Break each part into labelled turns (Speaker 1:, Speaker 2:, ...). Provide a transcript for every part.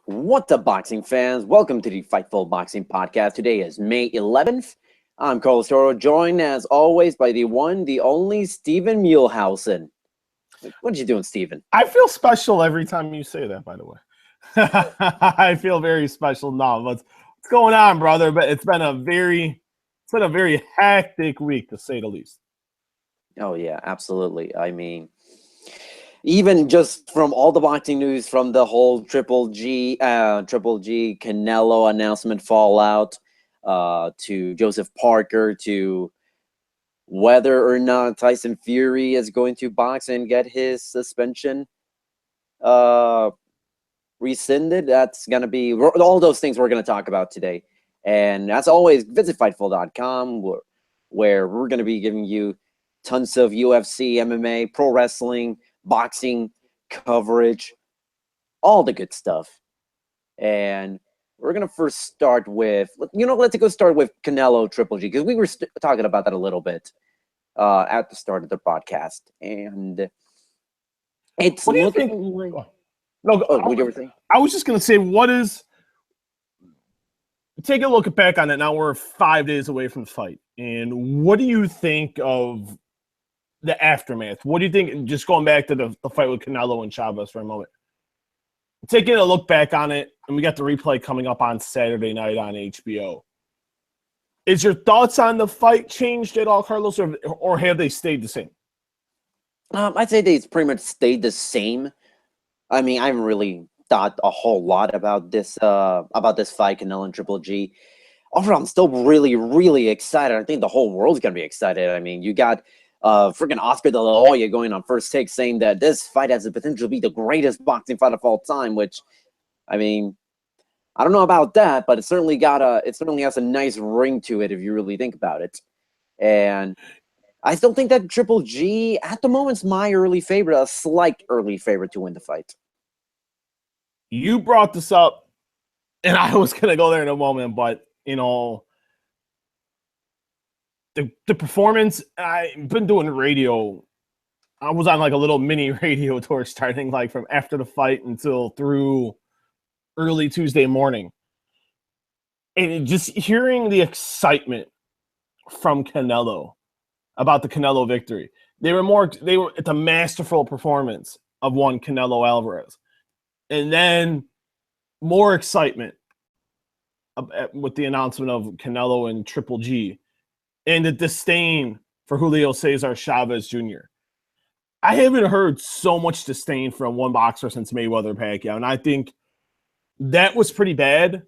Speaker 1: What's up, boxing fans? Welcome to the Fightful Boxing podcast. Today is May 11th. I'm Carlos Toro, joined as always by the one, the only Stephen Muehlhausen. What you doing, Stephen?
Speaker 2: I feel special every time you say that, by the way. I feel very special now. What's going on, brother? But it's been a very hectic week, to say the least.
Speaker 1: Oh, yeah, absolutely. I mean, even just from all the boxing news, from the whole Triple G Canelo announcement fallout, to Joseph Parker, to whether or not Tyson Fury is going to box and get his suspension rescinded. That's going to be all those things we're going to talk about today. And as always, visit Fightful.com where we're going to be giving you tons of UFC, MMA, pro wrestling, boxing coverage, all the good stuff. And we're going to first start with, let's go start with Canelo Triple G, because we were talking about that a little bit at the start of the podcast. And it's
Speaker 2: what do you think?
Speaker 1: like...
Speaker 2: No,
Speaker 1: what you were saying?
Speaker 2: I was just going to say, take a look back on it. Now we're 5 days away from the fight. And what do you think of the aftermath? What do you think, just going back to the fight with Canelo and Chavez for a moment? Taking a look back on it, and we got the replay coming up on Saturday night on HBO. Is your thoughts on the fight changed at all, Carlos, or have they stayed the same?
Speaker 1: I'd say they pretty much stayed the same. I mean, I haven't really thought a whole lot about this fight, Canelo and Triple G. Overall, I'm still really, really excited. I think the whole world's gonna be excited. I mean, you got freaking Oscar De La Hoya going on First Take saying that this fight has the potential to be the greatest boxing fight of all time. Which, I mean, I don't know about that, but it certainly has a nice ring to it if you really think about it. And I still think that Triple G at the moment's my early favorite, a slight early favorite to win the fight.
Speaker 2: You brought this up, and I was gonna go there in a moment, but the performance. I've been doing radio. I was on like a little mini radio tour starting like from after the fight until through early Tuesday morning. And just hearing the excitement from Canelo about the Canelo victory. It's a masterful performance of one Canelo Alvarez. And then more excitement with the announcement of Canelo and Triple G, and the disdain for Julio Cesar Chavez Jr. I haven't heard so much disdain from one boxer since Mayweather Pacquiao, and I think that was pretty bad.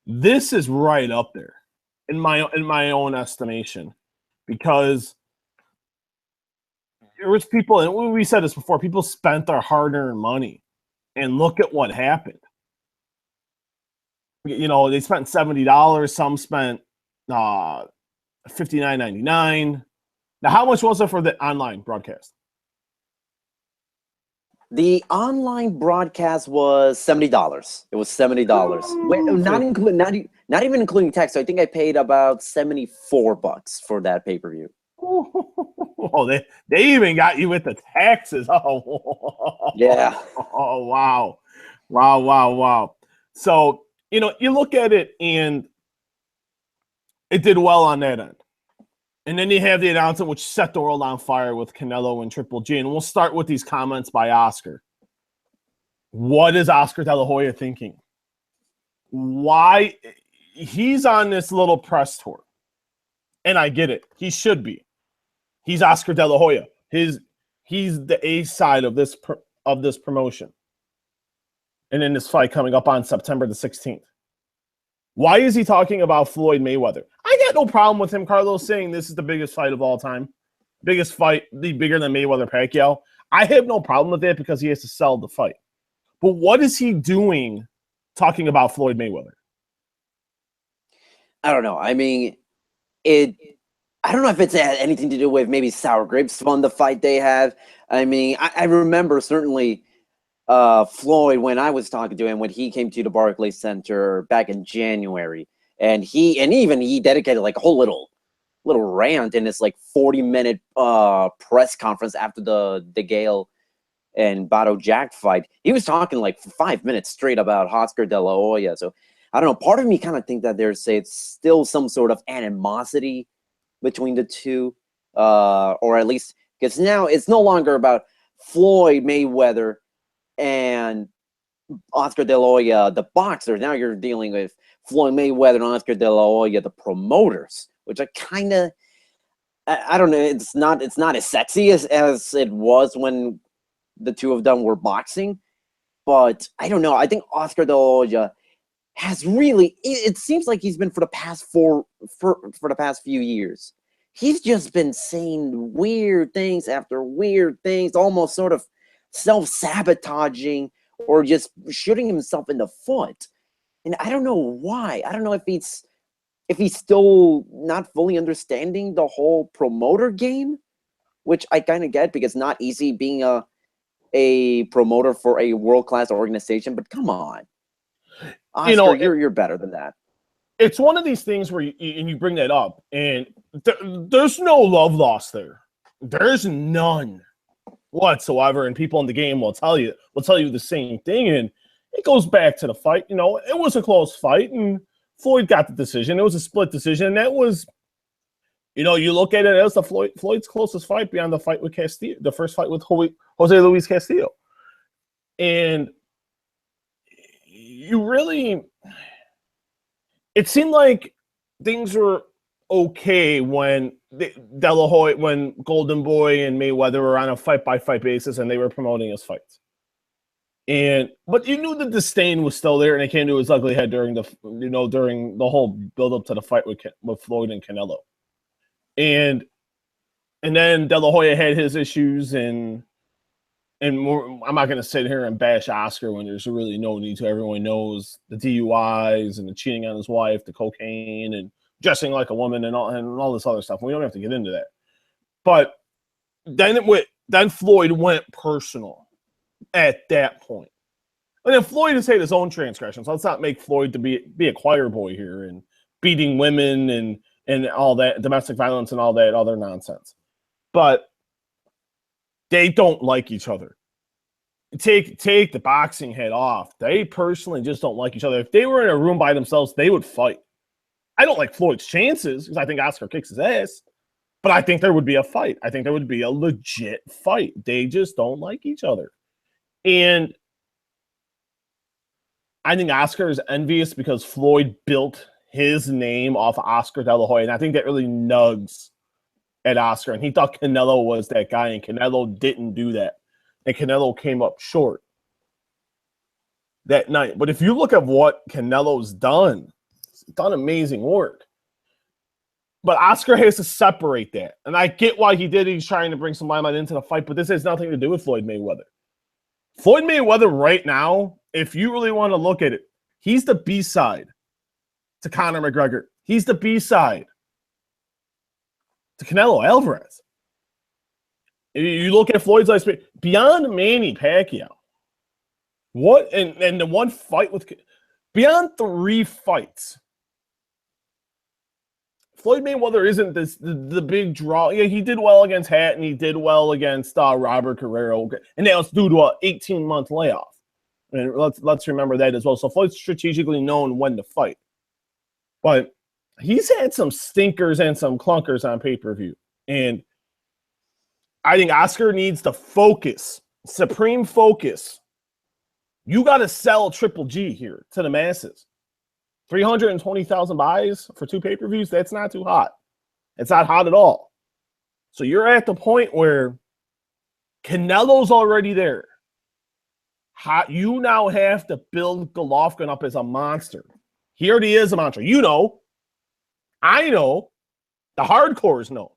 Speaker 2: This is right up there in my own estimation, because there was people, and we said this before, people spent their hard-earned money, and look at what happened. They spent $70. Some spent $59.99. Now, how much was it for the online broadcast?
Speaker 1: The online broadcast was $70. It was $70. Not even including tax. So I think I paid about $74 for that pay-per-view.
Speaker 2: Oh, they even got you with the taxes. Oh,
Speaker 1: yeah.
Speaker 2: Oh, wow. So, you look at it, and it did well on that end. And then you have the announcement, which set the world on fire with Canelo and Triple G. And we'll start with these comments by Oscar. What is Oscar De La Hoya thinking? Why? He's on this little press tour. And I get it. He should be. He's Oscar De La Hoya. He's the A side of this promotion. And in this fight coming up on September the 16th. Why is he talking about Floyd Mayweather? I got no problem with him, Carlos, saying this is the biggest fight of all time. Biggest fight, bigger than Mayweather Pacquiao. I have no problem with it because he has to sell the fight. But what is he doing talking about Floyd Mayweather?
Speaker 1: I don't know. I mean, I don't know if it's had anything to do with maybe sour grapes fun, the fight they have. I mean, I remember certainly Floyd, when I was talking to him, when he came to the Barclays Center back in January, and he dedicated like a whole little rant in this like 40-minute press conference after the Gale and Bato Jack fight, he was talking like for 5 minutes straight about Oscar De La Hoya. So I don't know. Part of me kind of think that there's still some sort of animosity between the two, or at least because now it's no longer about Floyd Mayweather and Oscar De La Hoya, the boxer. Now you're dealing with Floyd Mayweather and Oscar De La Hoya, the promoters, which I don't know. It's not as sexy as it was when the two of them were boxing, but I don't know. I think Oscar De La Hoya has really. It seems like he's been for the past for the past few years. He's just been saying weird things after weird things, almost sort of self-sabotaging or just shooting himself in the foot. And I don't know why. I don't know if he's still not fully understanding the whole promoter game, which I kind of get because not easy being a promoter for a world-class organization. But come on, Oscar, you're better than that.
Speaker 2: It's one of these things where you bring that up, and there's no love lost there. There's none whatsoever, and people in the game will tell you the same thing. And it goes back to the fight. It was a close fight, and Floyd got the decision. It was a split decision, and that was, you look at it as Floyd's closest fight beyond the fight with Castillo, the first fight with Jose Luis Castillo, and it seemed like things were okay when De La Hoya, when Golden Boy and Mayweather were on a fight-by-fight basis and they were promoting his fights. But you knew the disdain was still there, and it came to his ugly head during the whole build-up to the fight with Floyd and Canelo. And then De La Hoya had his issues, and I'm not going to sit here and bash Oscar when there's really no need to. Everyone knows the DUIs and the cheating on his wife, the cocaine, and dressing like a woman, and all this other stuff. We don't have to get into that. But then Floyd went personal at that point. And then Floyd has had his own transgressions. Let's not make Floyd to be a choir boy here and beating women and all that, domestic violence and all that other nonsense. But they don't like each other. Take the boxing head off. They personally just don't like each other. If they were in a room by themselves, they would fight. I don't like Floyd's chances because I think Oscar kicks his ass, but I think there would be a fight. I think there would be a legit fight. They just don't like each other. And I think Oscar is envious because Floyd built his name off of Oscar De La Hoya, and I think that really nugs at Oscar. And he thought Canelo was that guy, and Canelo didn't do that. And Canelo came up short that night. But if you look at what Canelo's done, he's done amazing work. But Oscar has to separate that. And I get why he did it. He's trying to bring some limelight into the fight, but this has nothing to do with Floyd Mayweather. Floyd Mayweather right now, if you really want to look at it, he's the B-side to Conor McGregor. He's the B-side to Canelo Alvarez. You look at Floyd's last fight, beyond Manny Pacquiao, and the one fight with beyond 3 fights, Floyd Mayweather isn't the big draw. Yeah, he did well against Hatton, he did well against Robert Guerrero, and that was due to an 18-month layoff. And let's remember that as well. So Floyd's strategically known when to fight, but he's had some stinkers and some clunkers on pay-per-view, and I think Oscar needs to focus, supreme focus. You got to sell Triple G here to the masses. 320,000 buys for 2 pay-per-views, that's not too hot. It's not hot at all. So you're at the point where Canelo's already there. You now have to build Golovkin up as a monster. He already is a monster. You know. I know. The hardcores know.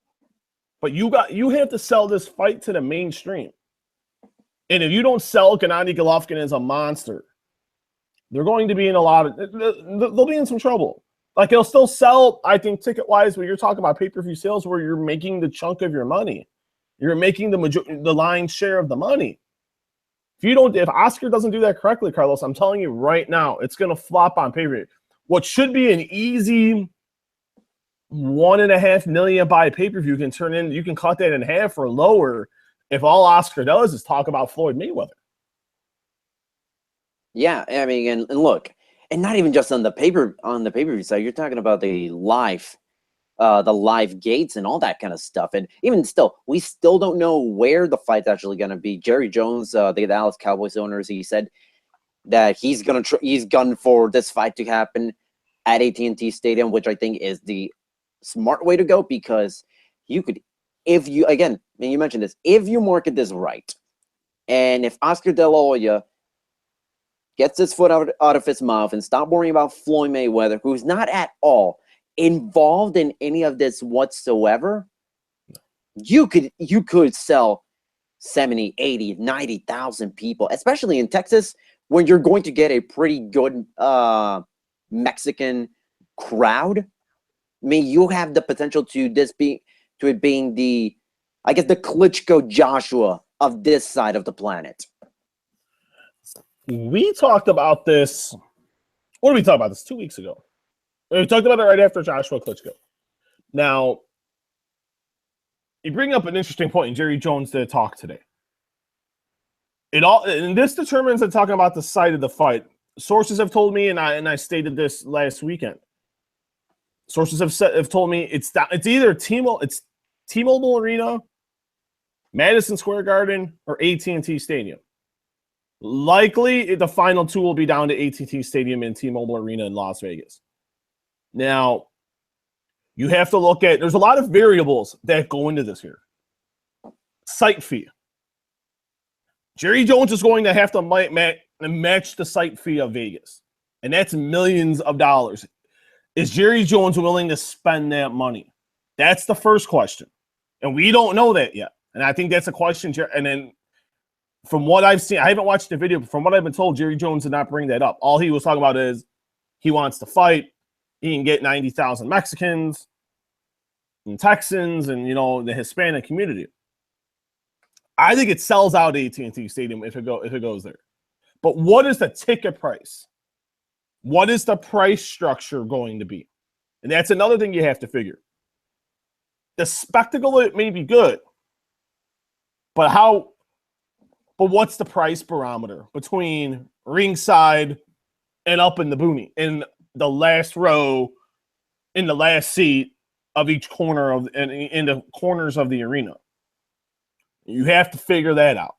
Speaker 2: But you have to sell this fight to the mainstream. And if you don't sell Gennady Golovkin as a monster, they're going to be in they'll be in some trouble. Like, it'll still sell, I think, ticket-wise, when you're talking about pay-per-view sales where you're making the chunk of your money. You're making the lion's share of the money. If Oscar doesn't do that correctly, Carlos, I'm telling you right now, it's going to flop on pay-per-view. What should be an easy $1.5 million buy pay-per-view you can cut that in half or lower if all Oscar does is talk about Floyd Mayweather.
Speaker 1: Yeah, I mean, and look, and not even just on the pay-per-view side, you're talking about the live gates and all that kind of stuff. And even still, we still don't know where the fight's actually going to be. Jerry Jones, the Dallas Cowboys owners, he said that he's gun for this fight to happen at AT&T Stadium, which I think is the smart way to go, because you could, if you, again, and you mentioned this, if you market this right, and if Oscar De La Hoya gets his foot out of his mouth and stop worrying about Floyd Mayweather, who's not at all involved in any of this whatsoever, you could sell 70, 80, 90,000 people, especially in Texas, when you're going to get a pretty good Mexican crowd. I mean, you have the potential to it being the, I guess, the Klitschko Joshua of this side of the planet.
Speaker 2: We talked about this. What did we talk about this 2 weeks ago? We talked about it right after Joshua Klitschko. Now, you bring up an interesting point, and Jerry Jones did talk today. And this determines that talking about the site of the fight. Sources have told me, and I stated this last weekend. Sources have told me it's either T-Mobile Arena, Madison Square Garden, or AT&T Stadium. Likely, the final two will be down to AT&T Stadium and T-Mobile Arena in Las Vegas. Now, you have to look at, there's a lot of variables that go into this here. Site fee. Jerry Jones is going to have to match the site fee of Vegas, and that's millions of dollars. Is Jerry Jones willing to spend that money? That's the first question, and we don't know that yet. And I think that's a question. And then, from what I've seen, I haven't watched the video, but from what I've been told, Jerry Jones did not bring that up. All he was talking about is he wants to fight. He can get 90,000 Mexicans and Texans and, the Hispanic community. I think it sells out AT&T Stadium if it goes there. But what is the ticket price? What is the price structure going to be? And that's another thing you have to figure. The spectacle, it may be good, but what's the price barometer between ringside and up in the booney, in the last row, in the last seat of each corner in the corners of the arena? You have to figure that out.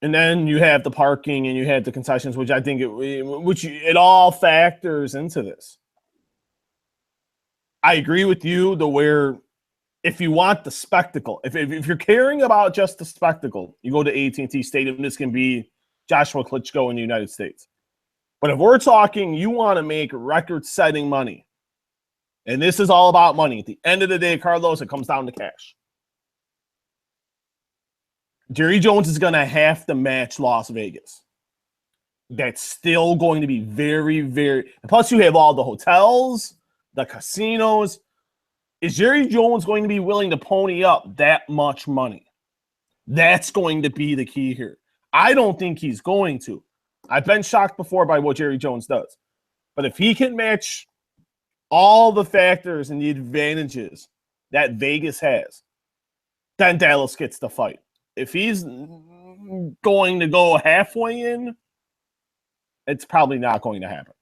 Speaker 2: And then you have the parking and you have the concessions, which I think it all factors into this. I agree with you where if you want the spectacle, if you're caring about just the spectacle, you go to AT&T Stadium. This can be Joshua Klitschko in the United States. But if we're talking, you want to make record-setting money, and this is all about money. At the end of the day, Carlos, it comes down to cash. Jerry Jones is going to have to match Las Vegas. That's still going to be very, very... Plus, you have all the hotels, the casinos. Is Jerry Jones going to be willing to pony up that much money? That's going to be the key here. I don't think he's going to. I've been shocked before by what Jerry Jones does. But if he can match all the factors and the advantages that Vegas has, then Dallas gets the fight. If he's going to go halfway in, it's probably not going to happen.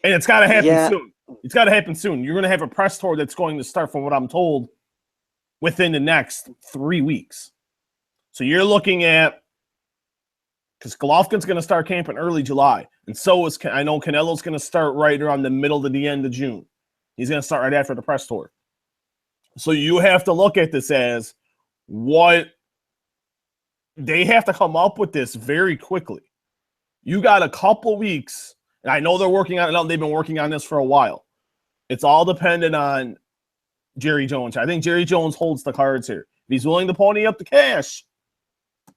Speaker 2: And it's got to happen soon. It's got to happen soon. You're going to have a press tour that's going to start, from what I'm told, within the next 3 weeks. So you're looking at, because Golovkin's going to start camping early July, and so is, I know Canelo's going to start right around the middle to the end of June. He's going to start right after the press tour. So you have to look at this as what they have to come up with this very quickly. You got a couple weeks, and I know they're working on it. They've been working on this for a while. It's all dependent on Jerry Jones. I think Jerry Jones holds the cards here. If he's willing to pony up the cash,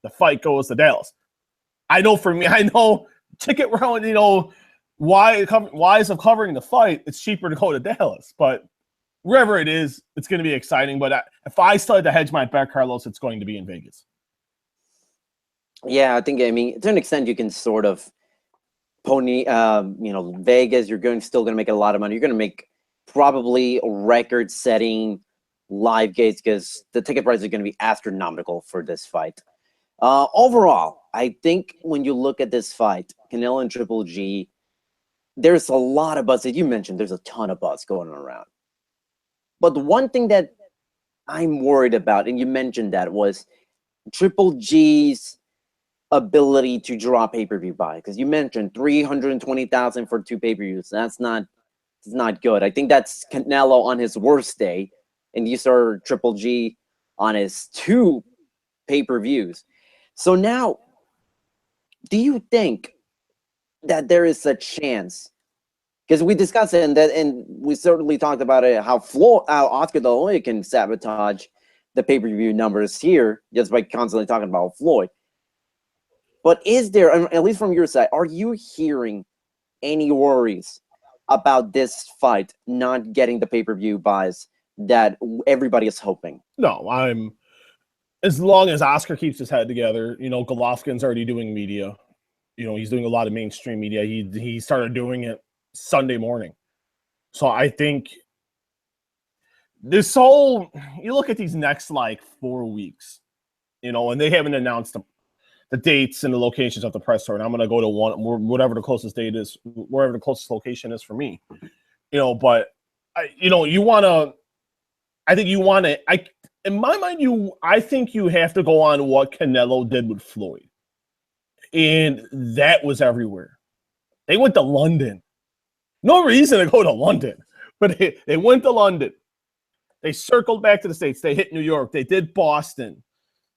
Speaker 2: the fight goes to Dallas. I know for me, ticket round, wise of covering the fight, it's cheaper to go to Dallas. But wherever it is, it's going to be exciting. But if I still had to hedge my bet, Carlos, it's going to be in Vegas.
Speaker 1: Yeah, I think, to an extent, you can sort of pony, Vegas, you're still going to make a lot of money. You're going to make probably record-setting live gates because the ticket price is going to be astronomical for this fight. Overall, I think when you look at this fight, Canelo and Triple G, there's a lot of buzz. That you mentioned, there's a ton of buzz going around. But the one thing that I'm worried about, and you mentioned that, was Triple G's ability to draw pay-per-view buy. Because you mentioned 320,000 for 2 pay-per-views. That's not good. I think that's Canelo on his worst day, and you saw Triple G on his 2 pay-per-views. So now, do you think that there is a chance? Because we discussed it, and we certainly talked about it, how Oscar De La Hoya can sabotage the pay-per-view numbers here just by constantly talking about Floyd. But is there, at least from your side, are you hearing any worries about this fight not getting the pay-per-view buys that everybody is hoping?
Speaker 2: No, as long as Oscar keeps his head together. Golovkin's already doing media. He's doing a lot of mainstream media. He started doing it Sunday morning. So I think you look at these next 4 weeks, and they haven't announced the dates and the locations of the press tour. And I'm going to go to whatever the closest date is, wherever the closest location is for me. But in my mind, I think you have to go on what Canelo did with Floyd. And that was everywhere. They went to London. No reason to go to London, but they went to London. They circled back to the States. They hit New York. They did Boston.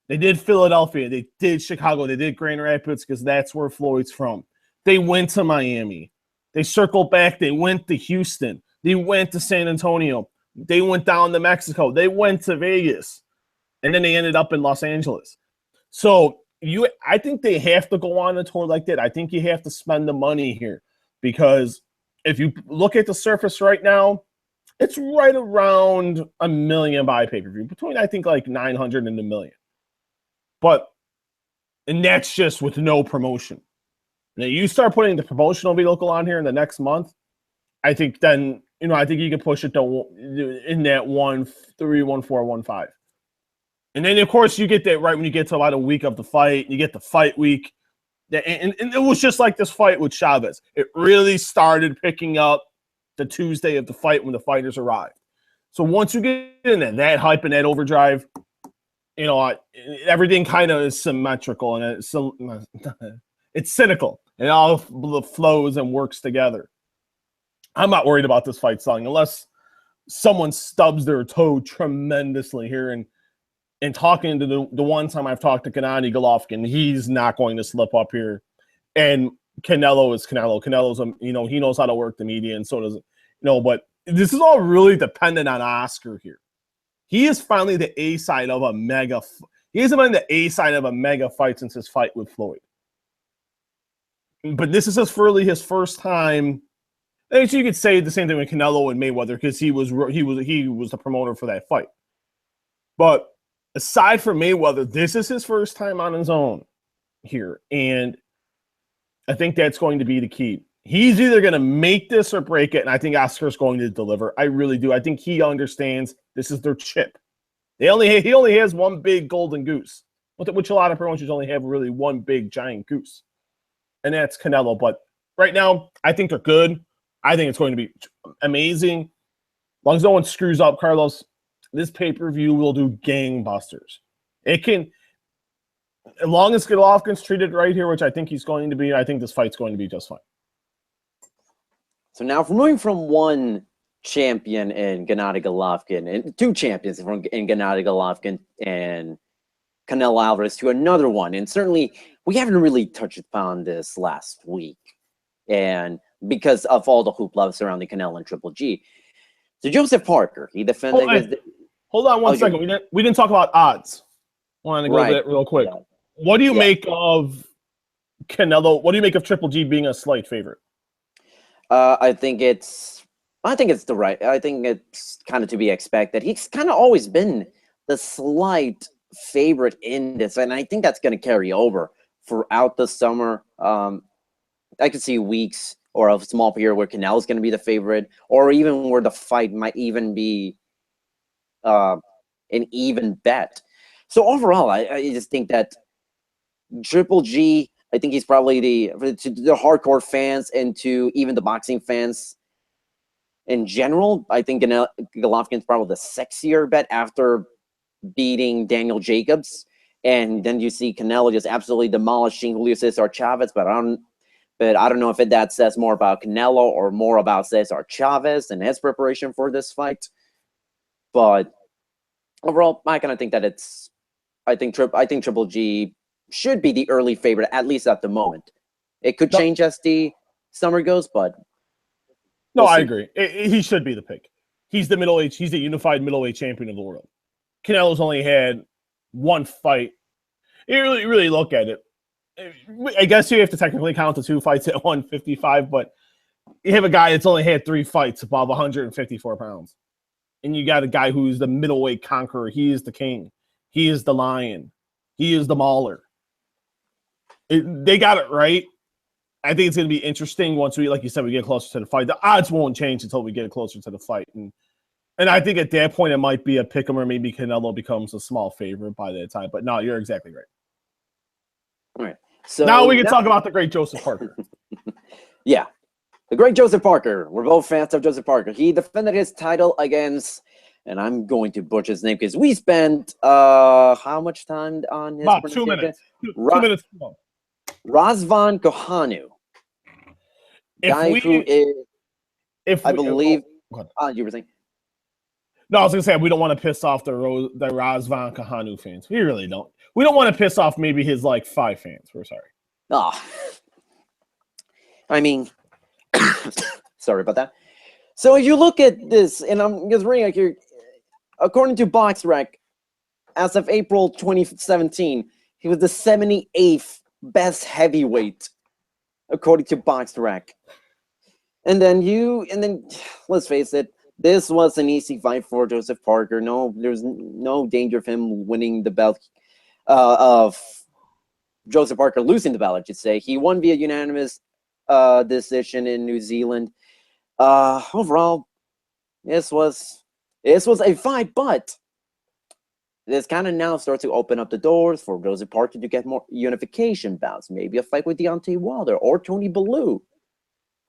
Speaker 2: They did Philadelphia. They did Chicago. They did Grand Rapids because that's where Floyd's from. They went to Miami. They circled back. They went to Houston. They went to San Antonio. They went down to Mexico. They went to Vegas. And then they ended up in Los Angeles. So I think they have to go on a tour like that. I think you have to spend the money here because if you look at the surface right now, it's right around $1 million by pay-per-view, between I think 900 and $1 million. And that's just with no promotion. Now you start putting the promotional vehicle on here in the next month, I think then, I think you can push it to in that 1.3, 1.4, 1.5. And then, of course, you get that right when you get to about a week of the fight. You get the fight week. And it was just like this fight with Chavez. It really started picking up the Tuesday of the fight when the fighters arrived. So once you get in that hype and that overdrive, everything kind of is symmetrical and it's cynical. And it all flows and works together. I'm not worried about this fight selling unless someone stubs their toe tremendously here. And talking to the one time I've talked to Gennady Golovkin, he's not going to slip up here. And Canelo is Canelo. Canelo's, he knows how to work the media, and so does, but this is all really dependent on Oscar here. He is finally the A side of a mega. He hasn't been the A side of a mega fight since his fight with Floyd. But this is really his first time. Actually, you could say the same thing with Canelo and Mayweather because he was the promoter for that fight. But aside from Mayweather, this is his first time on his own here. And I think that's going to be the key. He's either going to make this or break it, and I think Oscar's going to deliver. I really do. I think he understands this is their chip. He only has one big golden goose, which a lot of promotions only have really one big giant goose, and that's Canelo. But right now, I think they're good. I think it's going to be amazing. As long as no one screws up, Carlos, this pay-per-view will do gangbusters. It can, as long as Golovkin's treated right here, which I think he's going to be, I think this fight's going to be just fine.
Speaker 1: So now, moving from one champion in Gennady Golovkin and 2 champions in Gennady Golovkin and Canelo Alvarez to another one, and certainly we haven't really touched upon this last week, and because of all the hoopla surrounding Canelo and Triple G. So Joseph Parker, he defended.
Speaker 2: Hold on one second. We didn't talk about odds. Wanted to go to that real quick. Yeah. What do you make of Canelo? What do you make of Triple G being a slight favorite?
Speaker 1: I think it's kind of to be expected. He's kind of always been the slight favorite in this, and I think that's going to carry over throughout the summer. I could see weeks or a small period where Canelo's going to be the favorite, or even where the fight might even be an even bet. So overall, I just think that Triple G, I think he's probably to the hardcore fans and to even the boxing fans in general, I think Golovkin's probably the sexier bet after beating Daniel Jacobs. And then you see Canelo just absolutely demolishing Julio Cesar Chavez, but I don't know if that says more about Canelo or more about Cesar Chavez and his preparation for this fight. But overall, I kind of think that I think Triple G should be the early favorite, at least at the moment. It could change as the summer goes, but
Speaker 2: no, I agree. He should be the pick. He's the middleweight. He's the unified middleweight champion of the world. Canelo's only had one fight. You really look at it. I guess you have to technically count the 2 fights at 155, but you have a guy that's only had 3 fights above 154 pounds. And you got a guy who's the middleweight conqueror. He is the king. He is the lion. He is the mauler. They got it right. I think it's going to be interesting once we, like you said, we get closer to the fight. The odds won't change until we get closer to the fight. And I think at that point, it might be a pick 'em or maybe Canelo becomes a small favorite by that time. But no, you're exactly right.
Speaker 1: All right. So
Speaker 2: now we can talk about the great Joseph Parker.
Speaker 1: Yeah. The great Joseph Parker. We're both fans of Joseph Parker. He defended his title against, and I'm going to butcher his name because we spent how much time on his
Speaker 2: about 2 minutes. 2 minutes.
Speaker 1: Razvan Kohanu. I believe. You were saying.
Speaker 2: No, I was gonna say we don't want to piss off the Razvan Kohanu fans. We really don't. We don't want to piss off maybe his 5 fans. We're sorry.
Speaker 1: Oh, I mean, sorry about that. So if you look at this, and I'm just reading here, according to BoxRec, as of April 2017, he was the 78th best heavyweight, according to BoxRec. And then let's face it, this was an easy fight for Joseph Parker. No, there's no danger of him winning the belt, of Joseph Parker losing the belt, I should say. He won via unanimous decision in New Zealand. Overall, this was a fight, but this kind of now starts to open up the doors for Joseph Parker to get more unification bouts. Maybe a fight with Deontay Wilder or Tony Bellew.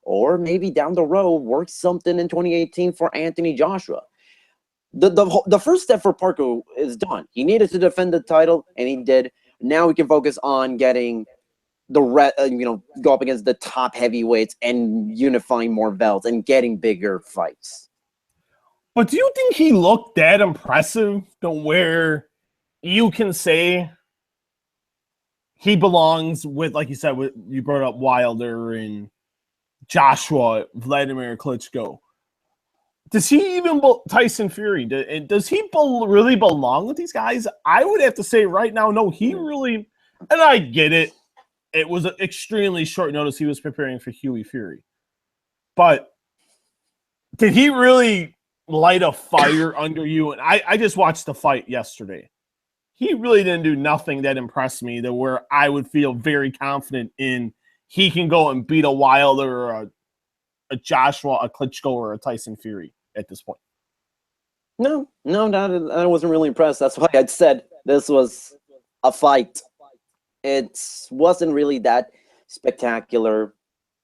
Speaker 1: Or maybe down the road, work something in 2018 for Anthony Joshua. The first step for Parker is done. He needed to defend the title, and he did. Now we can focus on getting go up against the top heavyweights and unifying more belts and getting bigger fights.
Speaker 2: But do you think he looked that impressive to where you can say he belongs with, like you said, you brought up Wilder and Joshua, Vladimir Klitschko? Does he even Tyson Fury? Does he really belong with these guys? I would have to say right now, no, he really, and I get it. It was an extremely short notice. He was preparing for Huey Fury. But did he really light a fire under you? And I just watched the fight yesterday. He really didn't do nothing that impressed me to where I would feel very confident in he can go and beat a Wilder or a Joshua, a Klitschko, or a Tyson Fury at this point.
Speaker 1: No, I wasn't really impressed. That's why I said this was a fight. It wasn't really that spectacular.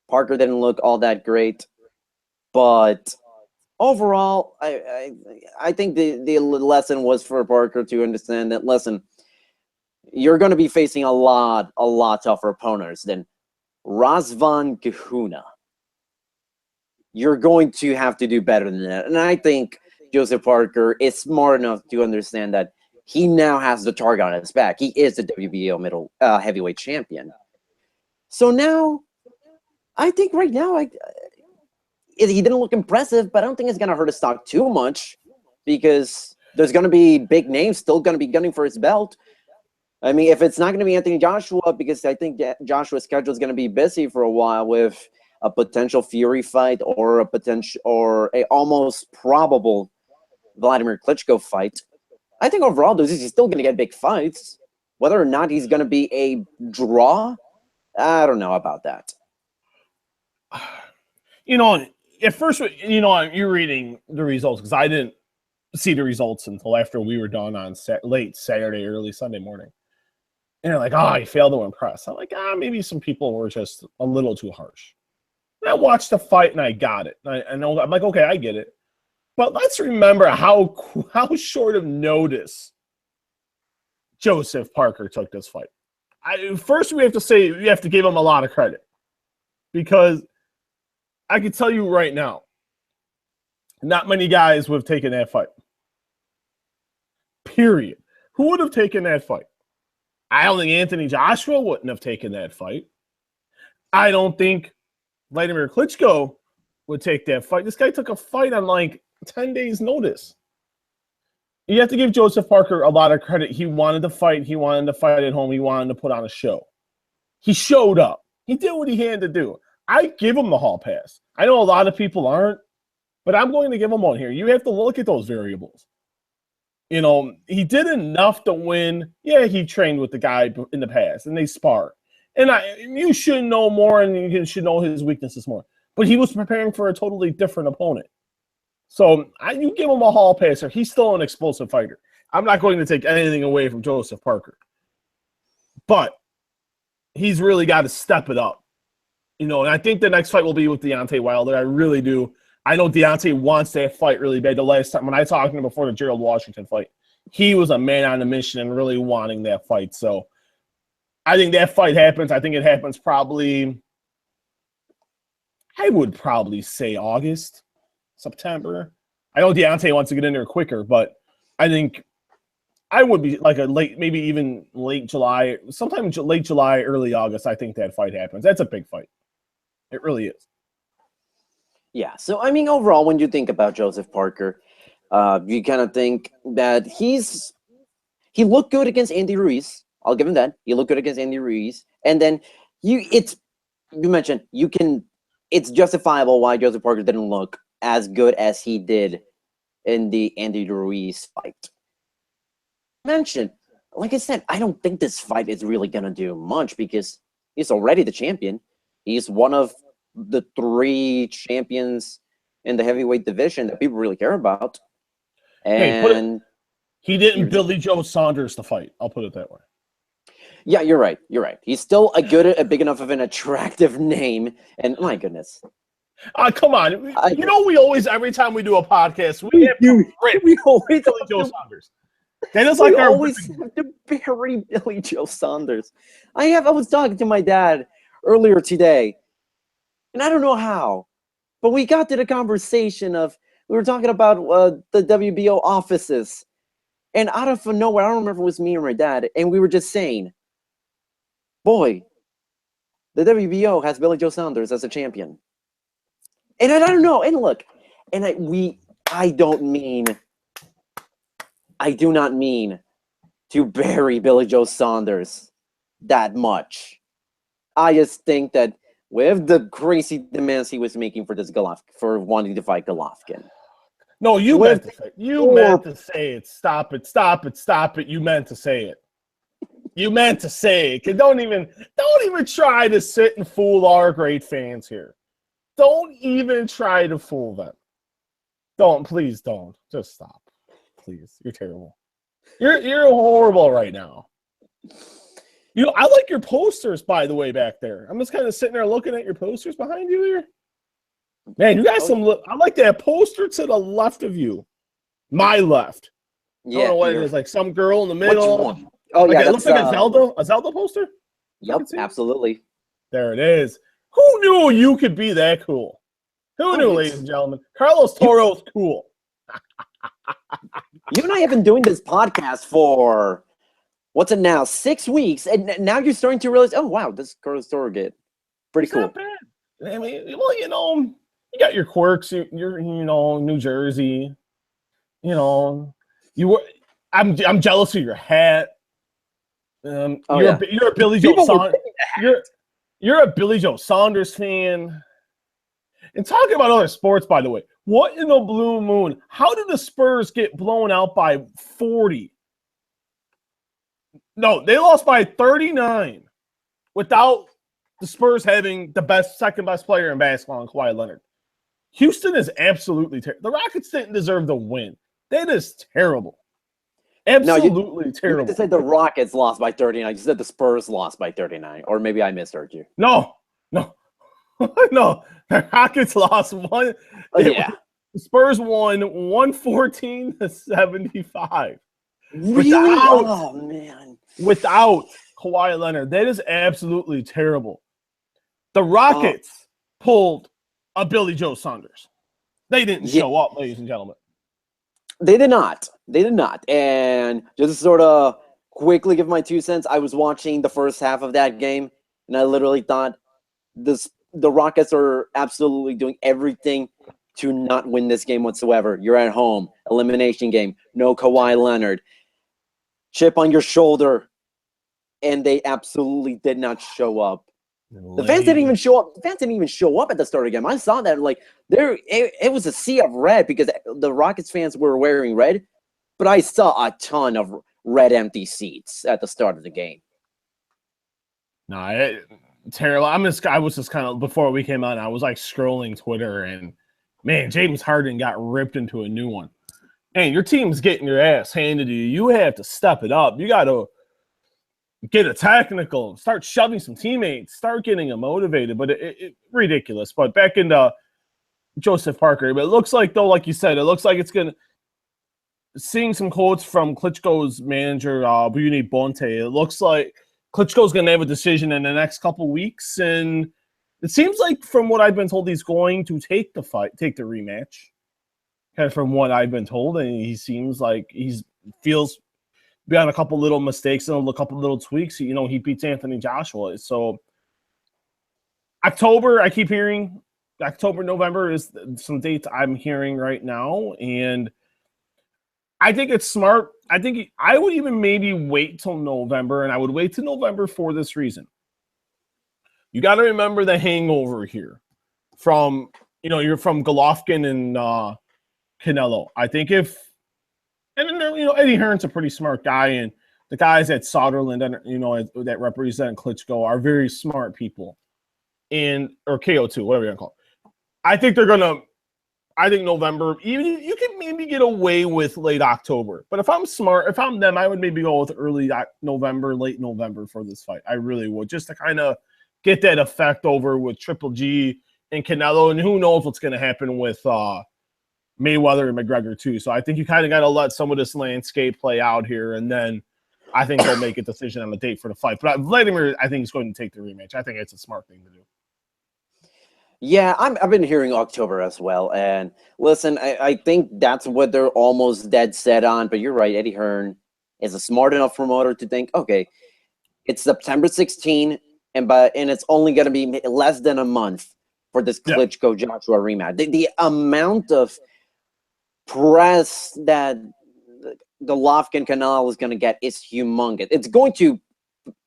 Speaker 1: Parker didn't look all that great, but overall, I think the lesson was for Parker to understand that, listen, you're going to be facing a lot tougher opponents than Razvan Kohanu. You're going to have to do better than that, and I think Joseph Parker is smart enough to understand that he now has the target on his back. He is the WBO heavyweight champion. So now, I think right now, he didn't look impressive, but I don't think it's going to hurt his stock too much because there's going to be big names still going to be gunning for his belt. I mean, if it's not going to be Anthony Joshua, because I think Joshua's schedule is going to be busy for a while with a potential Fury fight or a almost probable Vladimir Klitschko fight. I think overall, he's still going to get big fights. Whether or not he's going to be a draw, I don't know about that.
Speaker 2: At first, you're reading the results because I didn't see the results until after we were done on late Saturday, early Sunday morning. And they're like, oh, he failed to impress. I'm like, maybe some people were just a little too harsh. And I watched the fight and I got it. I know, I'm like, okay, I get it. But let's remember how short of notice Joseph Parker took this fight. First, we have to say you have to give him a lot of credit, because I can tell you right now, not many guys would have taken that fight. Period. Who would have taken that fight? I don't think Anthony Joshua wouldn't have taken that fight. I don't think Vladimir Klitschko would take that fight. This guy took a fight on like 10 days' notice. You have to give Joseph Parker a lot of credit. He wanted to fight. He wanted to fight at home. He wanted to put on a show. He showed up. He did what he had to do. I give him the hall pass. I know a lot of people aren't, but I'm going to give him one here. You have to look at those variables. You know, he did enough to win. Yeah, he trained with the guy in the past, and they spar. And you should know more, and you should know his weaknesses more. But he was preparing for a totally different opponent. So you give him a hall passer. He's still an explosive fighter. I'm not going to take anything away from Joseph Parker. But he's really got to step it up. You know, and I think the next fight will be with Deontay Wilder. I really do. I know Deontay wants that fight really bad. The last time when I talked to him before the Gerald Washington fight, he was a man on a mission and really wanting that fight. So I think that fight happens. I think it happens probably, I would probably say August, September. I know Deontay wants to get in there quicker, but I think I would be like a late, maybe even late July, sometime late July, early August. I think that fight happens. That's a big fight. It really is.
Speaker 1: Yeah, so I mean, overall, when you think about Joseph Parker, you kind of think that he looked good against Andy Ruiz. I'll give him that. He looked good against Andy Ruiz, and then you mentioned it's justifiable why Joseph Parker didn't look as good as he did in the Andy Ruiz fight. Mentioned, like I said, I don't think this fight is really gonna do much because he's already the champion. He's one of the 3 champions in the heavyweight division that people really care about. And
Speaker 2: he didn't Billy Joe Saunders the fight. I'll put it that way.
Speaker 1: Yeah, you're right. You're right. He's still a big enough of an attractive name. And my goodness.
Speaker 2: Come on. We always, every time we do a podcast, we always Billy Joe Saunders. That is like
Speaker 1: always have to bury Billy Joe Saunders. I was talking to my dad earlier today, and I don't know how, but we got to the conversation of, we were talking about the WBO offices, and out of nowhere, I don't remember if it was me or my dad, and we were just saying, boy, the WBO has Billy Joe Saunders as a champion. And I don't know, and look, and I do not mean to bury Billy Joe Saunders that much. I just think that with the crazy demands he was making for for wanting to fight Golovkin.
Speaker 2: No, you meant to say it. Stop it. Stop it. Stop it. You meant to say it. You meant to say it. Don't even try to sit and fool our great fans here. Don't even try to fool them. Please don't. Just stop. Please. You're terrible. You're horrible right now. I like your posters, by the way, back there. I'm just kind of sitting there looking at your posters behind you here. Man, you got I like that poster to the left of you. My left. Yeah. I don't know what it is. Like some girl in the middle.
Speaker 1: Which one? Oh, yeah.
Speaker 2: It looks like a Zelda poster?
Speaker 1: Yep, absolutely.
Speaker 2: There it is. Who knew you could be that cool? Who knew, ladies and gentlemen? Carlos Toro's cool.
Speaker 1: You and I have been doing this podcast for, what's it now, 6 weeks, and now you're starting to realize, oh, wow, this Carlos Toro get pretty cool.
Speaker 2: Not bad. I mean, well, you got your quirks. You're New Jersey. I'm jealous of your hat. You're a Billy Joe Saunders. You're a Billy Joe Saunders fan. And talking about other sports, by the way, what in the blue moon? How did the Spurs get blown out by 40? No, they lost by 39 without the Spurs having the second best player in basketball in Kawhi Leonard. Houston is absolutely terrible. The Rockets didn't deserve the win. That is terrible.
Speaker 1: No,
Speaker 2: Absolutely
Speaker 1: you
Speaker 2: terrible.
Speaker 1: meant to say the Rockets lost by 39. You said the Spurs lost by 39, or maybe I misheard you.
Speaker 2: No. No. The Rockets lost one.
Speaker 1: Yeah.
Speaker 2: The Spurs won 114-75.
Speaker 1: Really? Oh, man.
Speaker 2: Without Kawhi Leonard. That is absolutely terrible. The
Speaker 1: Oh,
Speaker 2: Rockets pulled a Billy Joe Saunders. They didn't
Speaker 1: yeah,
Speaker 2: show up, ladies and gentlemen.
Speaker 1: they did not. They did not. And just to sort of quickly give my 2 cents, I was watching the first half of that game, and I literally thought the Rockets are absolutely doing everything to not win this game whatsoever. You're at home, elimination game, no Kawhi Leonard, chip on your shoulder, and they absolutely did not show up. The fans didn't even show up. The fans didn't even show up at the start of the game. I saw that, like, it was a sea of red because the Rockets fans were wearing red, but I saw a ton of red empty seats at the start of the game.
Speaker 2: No, terrible. I was just kind of, before we came on, I was like scrolling Twitter, and man, James Harden got ripped into a new one. And your team's getting your ass handed to you. You have to step it up. You got to get a technical, start shoving some teammates, start getting them motivated. But it ridiculous. But back into Joseph Parker. But it looks like, though, like you said, it looks like it's going to, seeing some quotes from Klitschko's manager, Bruni Bonte, it looks like Klitschko's going to have a decision in the next couple weeks. And it seems like, from what I've been told, he's going to take the rematch. Kind of from what I've been told. And he seems like feels beyond a couple little mistakes and a couple little tweaks, he beats Anthony Joshua. So October, I keep hearing October, November is some dates I'm hearing right now. And I think it's smart. I think I would even maybe wait till November, and I would wait till November for this reason. You got to remember the hangover here from, you're from Golovkin and Canelo. I think and Eddie Hearn's a pretty smart guy, and the guys at Soderland, that represent Klitschko are very smart people, or KO2, whatever you want to call it. I think November, even you can maybe get away with late October. But if I'm smart, if I'm them, I would maybe go with early November, late November for this fight. I really would, just to kind of get that effect over with Triple G and Canelo, and who knows what's going to happen with Mayweather and McGregor too. So I think you kind of got to let some of this landscape play out here, and then I think they'll make a decision on the date for the fight. But Vladimir, I think, is going to take the rematch. I think it's a smart thing to do.
Speaker 1: Yeah, I've been hearing October as well. And listen, I think that's what they're almost dead set on. But you're right, Eddie Hearn is a smart enough promoter to think, okay, it's September 16, and it's only going to be less than a month for this Klitschko-Joshua rematch. The amount of press that Golovkin Canelo is going to get is humongous. It's going to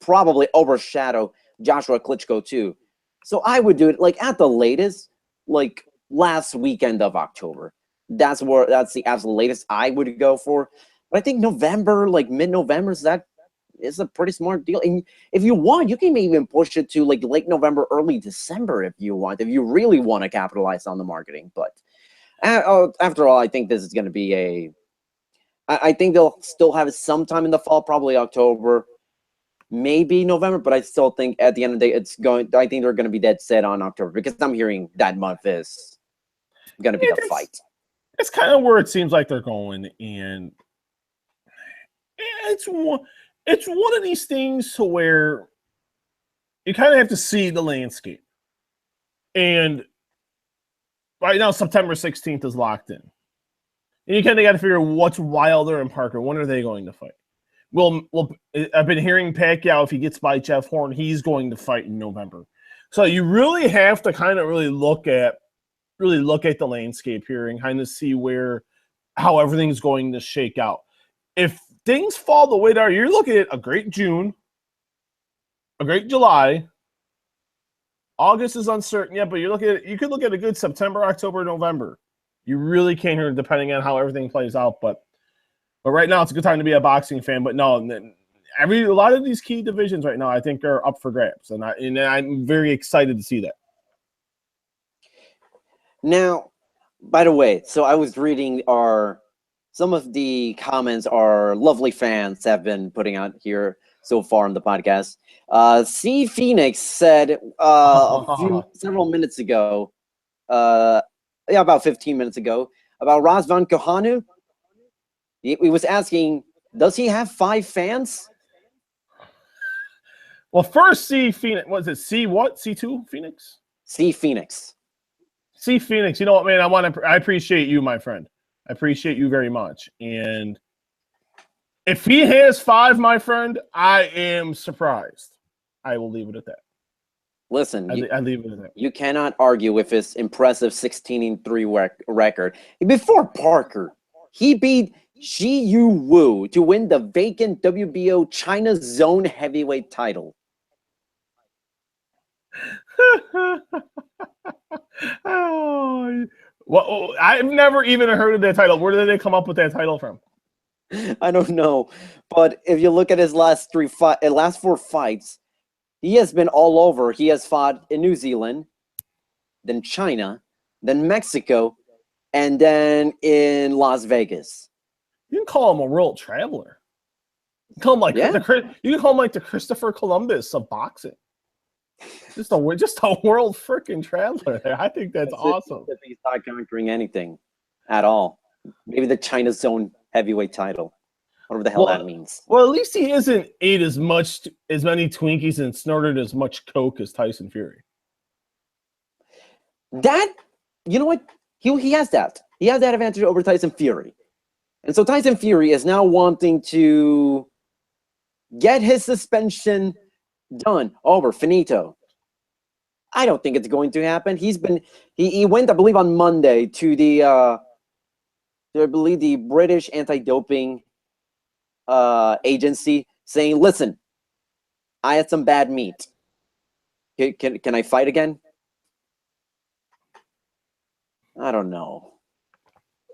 Speaker 1: probably overshadow Joshua Klitschko too. So I would do it like at the latest, like last weekend of October. That's the absolute latest I would go for. But I think November, like mid-November, is a pretty smart deal. And if you want, you can even push it to like late November, early December if you want, if you really want to capitalize on the marketing. But after all, I think this is going to be I think they'll still have it sometime in the fall, probably October. Maybe November, but I still think at the end of the day, I think they're going to be dead set on October because I'm hearing that month is going to be the fight.
Speaker 2: It's kind of where it seems like they're going, and it's one of these things to where you kind of have to see the landscape. And right now, September 16th is locked in. And you kind of got to figure what's Wilder and Parker. When are they going to fight? Well, I've been hearing Pacquiao, if he gets by Jeff Horn, he's going to fight in November. So you really have to kind of really look at the landscape here and kind of see how everything's going to shake out. If things fall the way they are, you're looking at a great June, a great July. August is uncertain yet, but you could look at a good September, October, November. You really can't hear, depending on how everything plays out, but right now, it's a good time to be a boxing fan. But no, a lot of these key divisions right now, I think, are up for grabs, and I'm very excited to see that.
Speaker 1: Now, by the way, so I was reading our some of the comments our lovely fans have been putting out here so far on the podcast. C Phoenix said several minutes ago, about 15 minutes ago, about Razvan Kohanu. He was asking, does he have 5 fans?
Speaker 2: Well, first, C Phoenix. Was it C what? C2 Phoenix?
Speaker 1: C Phoenix.
Speaker 2: C Phoenix. You know what, man? I appreciate you, my friend. I appreciate you very much. And if he has 5, my friend, I am surprised. I will leave it at that.
Speaker 1: Listen,
Speaker 2: I leave it at that.
Speaker 1: You cannot argue with his impressive 16-3 record. Before Parker, he beat Ji Yu Wu to win the vacant WBO China Zone Heavyweight title.
Speaker 2: Oh, well, I've never even heard of that title. Where did they come up with that title from?
Speaker 1: I don't know, but if you look at his last 4 fights, he has been all over. He has fought in New Zealand, then China, then Mexico, and then in Las Vegas.
Speaker 2: You can call him a world traveler. You can call him like the Christopher Columbus of boxing. Just a world freaking traveler there. I think that's awesome.
Speaker 1: He's not conquering anything at all. Maybe the China Zone Heavyweight title, whatever the hell that means.
Speaker 2: Well, at least he hasn't ate as many Twinkies and snorted as much Coke as Tyson Fury.
Speaker 1: That, you know what? He has that. He has that advantage over Tyson Fury. And so Tyson Fury is now wanting to get his suspension done, over, finito. I don't think it's going to happen. He went, I believe, on Monday to the British anti-doping agency, saying, "Listen, I had some bad meat. Can I fight again?" I don't know.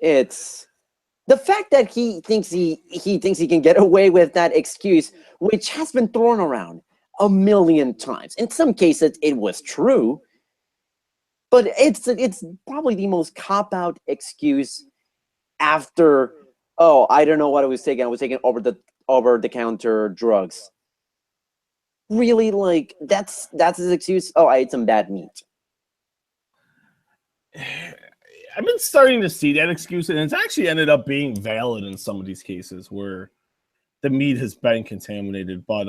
Speaker 1: It's the fact that he thinks he can get away with that excuse, which has been thrown around a million times. In some cases, it was true, but it's probably the most cop-out excuse after, oh, I don't know what I was taking. I was taking over-the-counter drugs. Really, like, that's his excuse? Oh, I ate some bad meat.
Speaker 2: I've been starting to see that excuse, and it's actually ended up being valid in some of these cases where the meat has been contaminated. But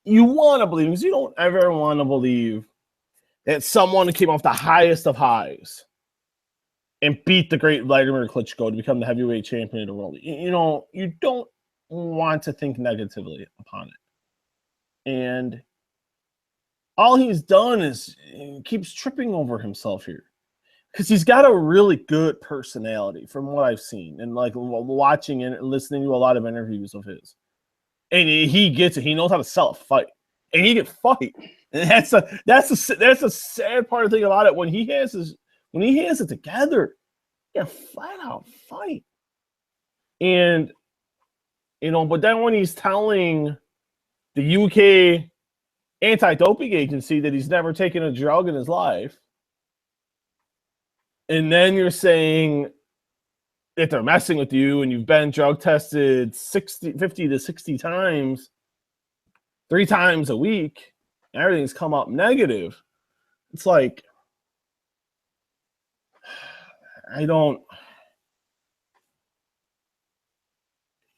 Speaker 2: you want to believe, because you don't ever want to believe that someone came off the highest of highs and beat the great Vladimir Klitschko to become the heavyweight champion of the world. You don't want to think negatively upon it. And all he's done is he keeps tripping over himself here, because he's got a really good personality from what I've seen and like watching and listening to a lot of interviews of his. And he gets it. He knows how to sell a fight, and he can fight. And that's a sad part of the thing about it. When he has it together, he can flat out fight. And but then when he's telling the UK anti-doping agency that he's never taken a drug in his life, and then you're saying that they're messing with you and you've been drug tested 50 to 60 times, 3 times a week, and everything's come up negative. It's like,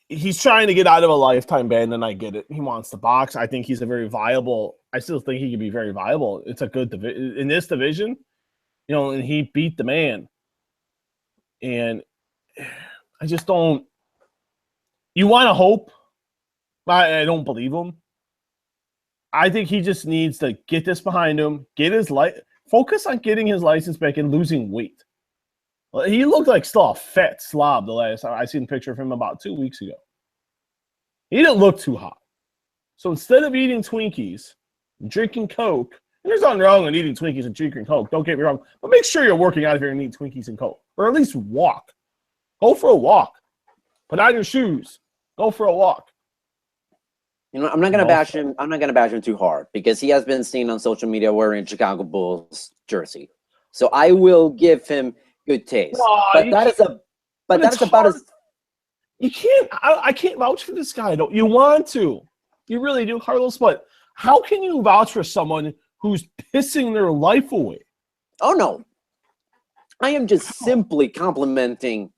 Speaker 2: he's trying to get out of a lifetime ban, and I get it. He wants to box. I think he's I still think he can be very viable. It's a good division in this division, and he beat the man. And I just don't. You want to hope. I don't believe him. I think he just needs to get this behind him, focus on getting his license back and losing weight. He looked like still a fat slob the last time I seen a picture of him about 2 weeks ago. He didn't look too hot. So instead of eating Twinkies, drinking Coke, and there's nothing wrong with eating Twinkies and drinking Coke, don't get me wrong, but make sure you're working out if you're going to eat Twinkies and Coke. Or at least walk. Go for a walk. Put on your shoes. Go for a walk.
Speaker 1: You know, I'm not gonna bash him. I'm not gonna bash him too hard because he has been seen on social media wearing Chicago Bulls jersey. So I will give him good taste. But that is about as
Speaker 2: you can't. I can't vouch for this guy. Don't you want to? You really do, Carlos. But how can you vouch for someone who's pissing their life away?
Speaker 1: Oh no, I am just simply complimenting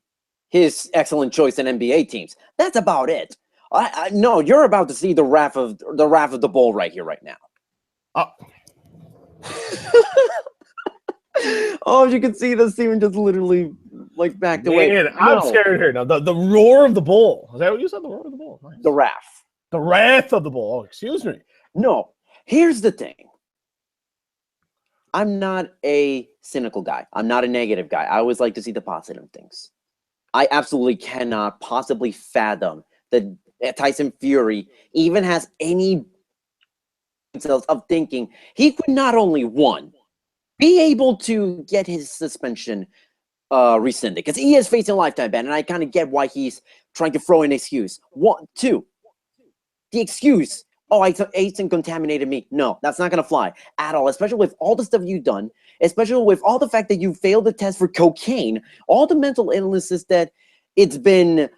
Speaker 1: his excellent choice in NBA teams. That's about it. No, you're about to see the wrath of the bull right here, right now. Oh, you can see the Steven just literally like backed away.
Speaker 2: Man, I'm scared here now. The roar of the bull. Is that what you said? The roar of the bull. Nice.
Speaker 1: The wrath.
Speaker 2: The wrath of the bull. Oh, excuse me.
Speaker 1: No, here's the thing. I'm not a cynical guy. I'm not a negative guy. I always like to see the positive things. I absolutely cannot possibly fathom that Tyson Fury even has any sense of thinking he could not only be able to get his suspension rescinded because he is facing a lifetime ban, and I kind of get why he's trying to throw an excuse. 1, 2, the excuse. Oh, Aiton contaminated me. No, that's not going to fly at all, especially with all the stuff you've done, especially with all the fact that you failed the test for cocaine, all the mental illnesses that it's been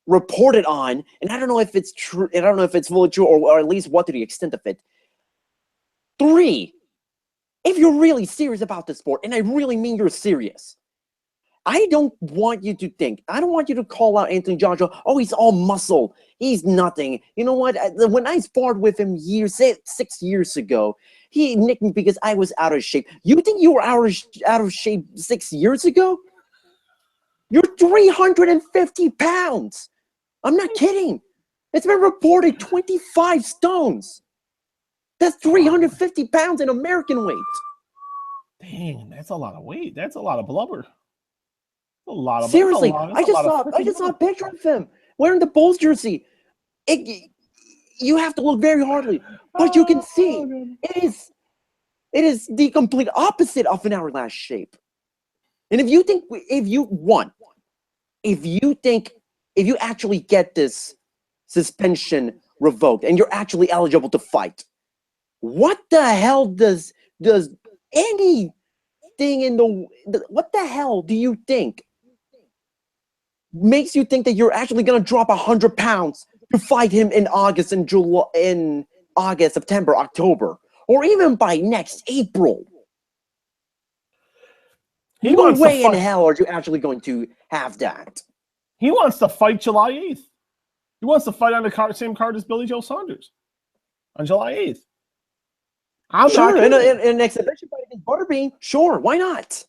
Speaker 1: reported on, and I don't know if it's true, I don't know if it's fully true, or at least what to the extent of it. 3, if you're really serious about the sport, and I really mean you're serious, I don't want you to think, I don't want you to call out Anthony Joshua, oh, he's all muscle, he's nothing. You know what? When I sparred with him 6 years ago, he nicked me because I was out of shape. You think you were out of shape 6 years ago? You're 350 pounds. I'm not kidding. It's been reported 25 stones. That's 350 pounds in American weight.
Speaker 2: Dang, that's a lot of weight. That's a lot of blubber. A lot of
Speaker 1: seriously. I just saw a picture of him wearing the Bulls jersey. You have to look very hardly, but you can see it is the complete opposite of an hourglass shape. And if you actually get this suspension revoked and you're actually eligible to fight, what the hell does anything in what the hell do you think makes you think that you're actually going to drop 100 pounds to fight him in August and July, in August, September, October, or even by next April? No way in hell are you actually going to have that.
Speaker 2: He wants to fight July 8th. He wants to fight on the same card as Billy Joe Saunders on July 8th.
Speaker 1: Sure, in an exhibition fight against Butterbean, sure, why not?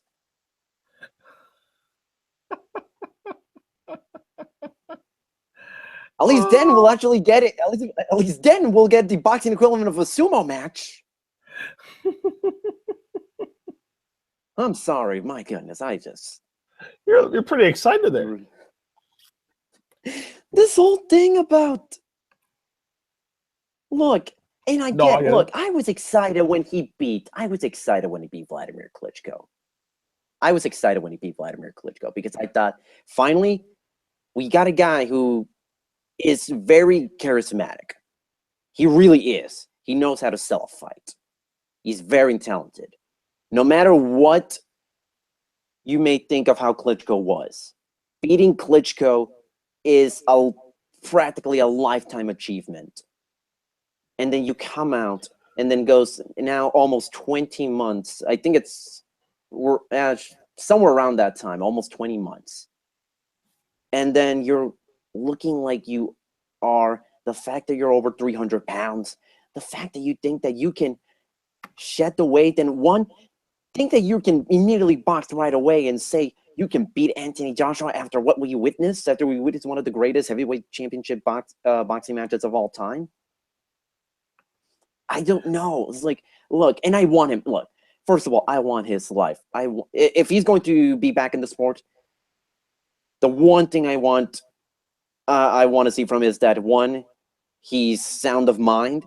Speaker 1: At least then we'll actually get it. At least then we'll get the boxing equivalent of a sumo match. I'm sorry, my goodness,
Speaker 2: you're pretty excited there.
Speaker 1: This whole thing about look, and I was excited when he beat Vladimir Klitschko. I was excited when he beat Vladimir Klitschko because I thought finally we got a guy who is very charismatic. He really is. He knows how to sell a fight. He's very talented. No matter what you may think of how Klitschko was, beating Klitschko is practically a lifetime achievement. And then you come out and then goes now almost 20 months. I think we're somewhere around that time, almost 20 months. And then you're looking like you are, the fact that you're over 300 pounds, the fact that you think that you can shed the weight and think that you can immediately box right away and say you can beat Anthony Joshua after what we witnessed, after we witnessed one of the greatest heavyweight championship boxing matches of all time. I don't know. It's like, look, and I want him. Look, first of all, I want his life. If he's going to be back in the sport, the one thing I want to see from him is that, one, he's sound of mind,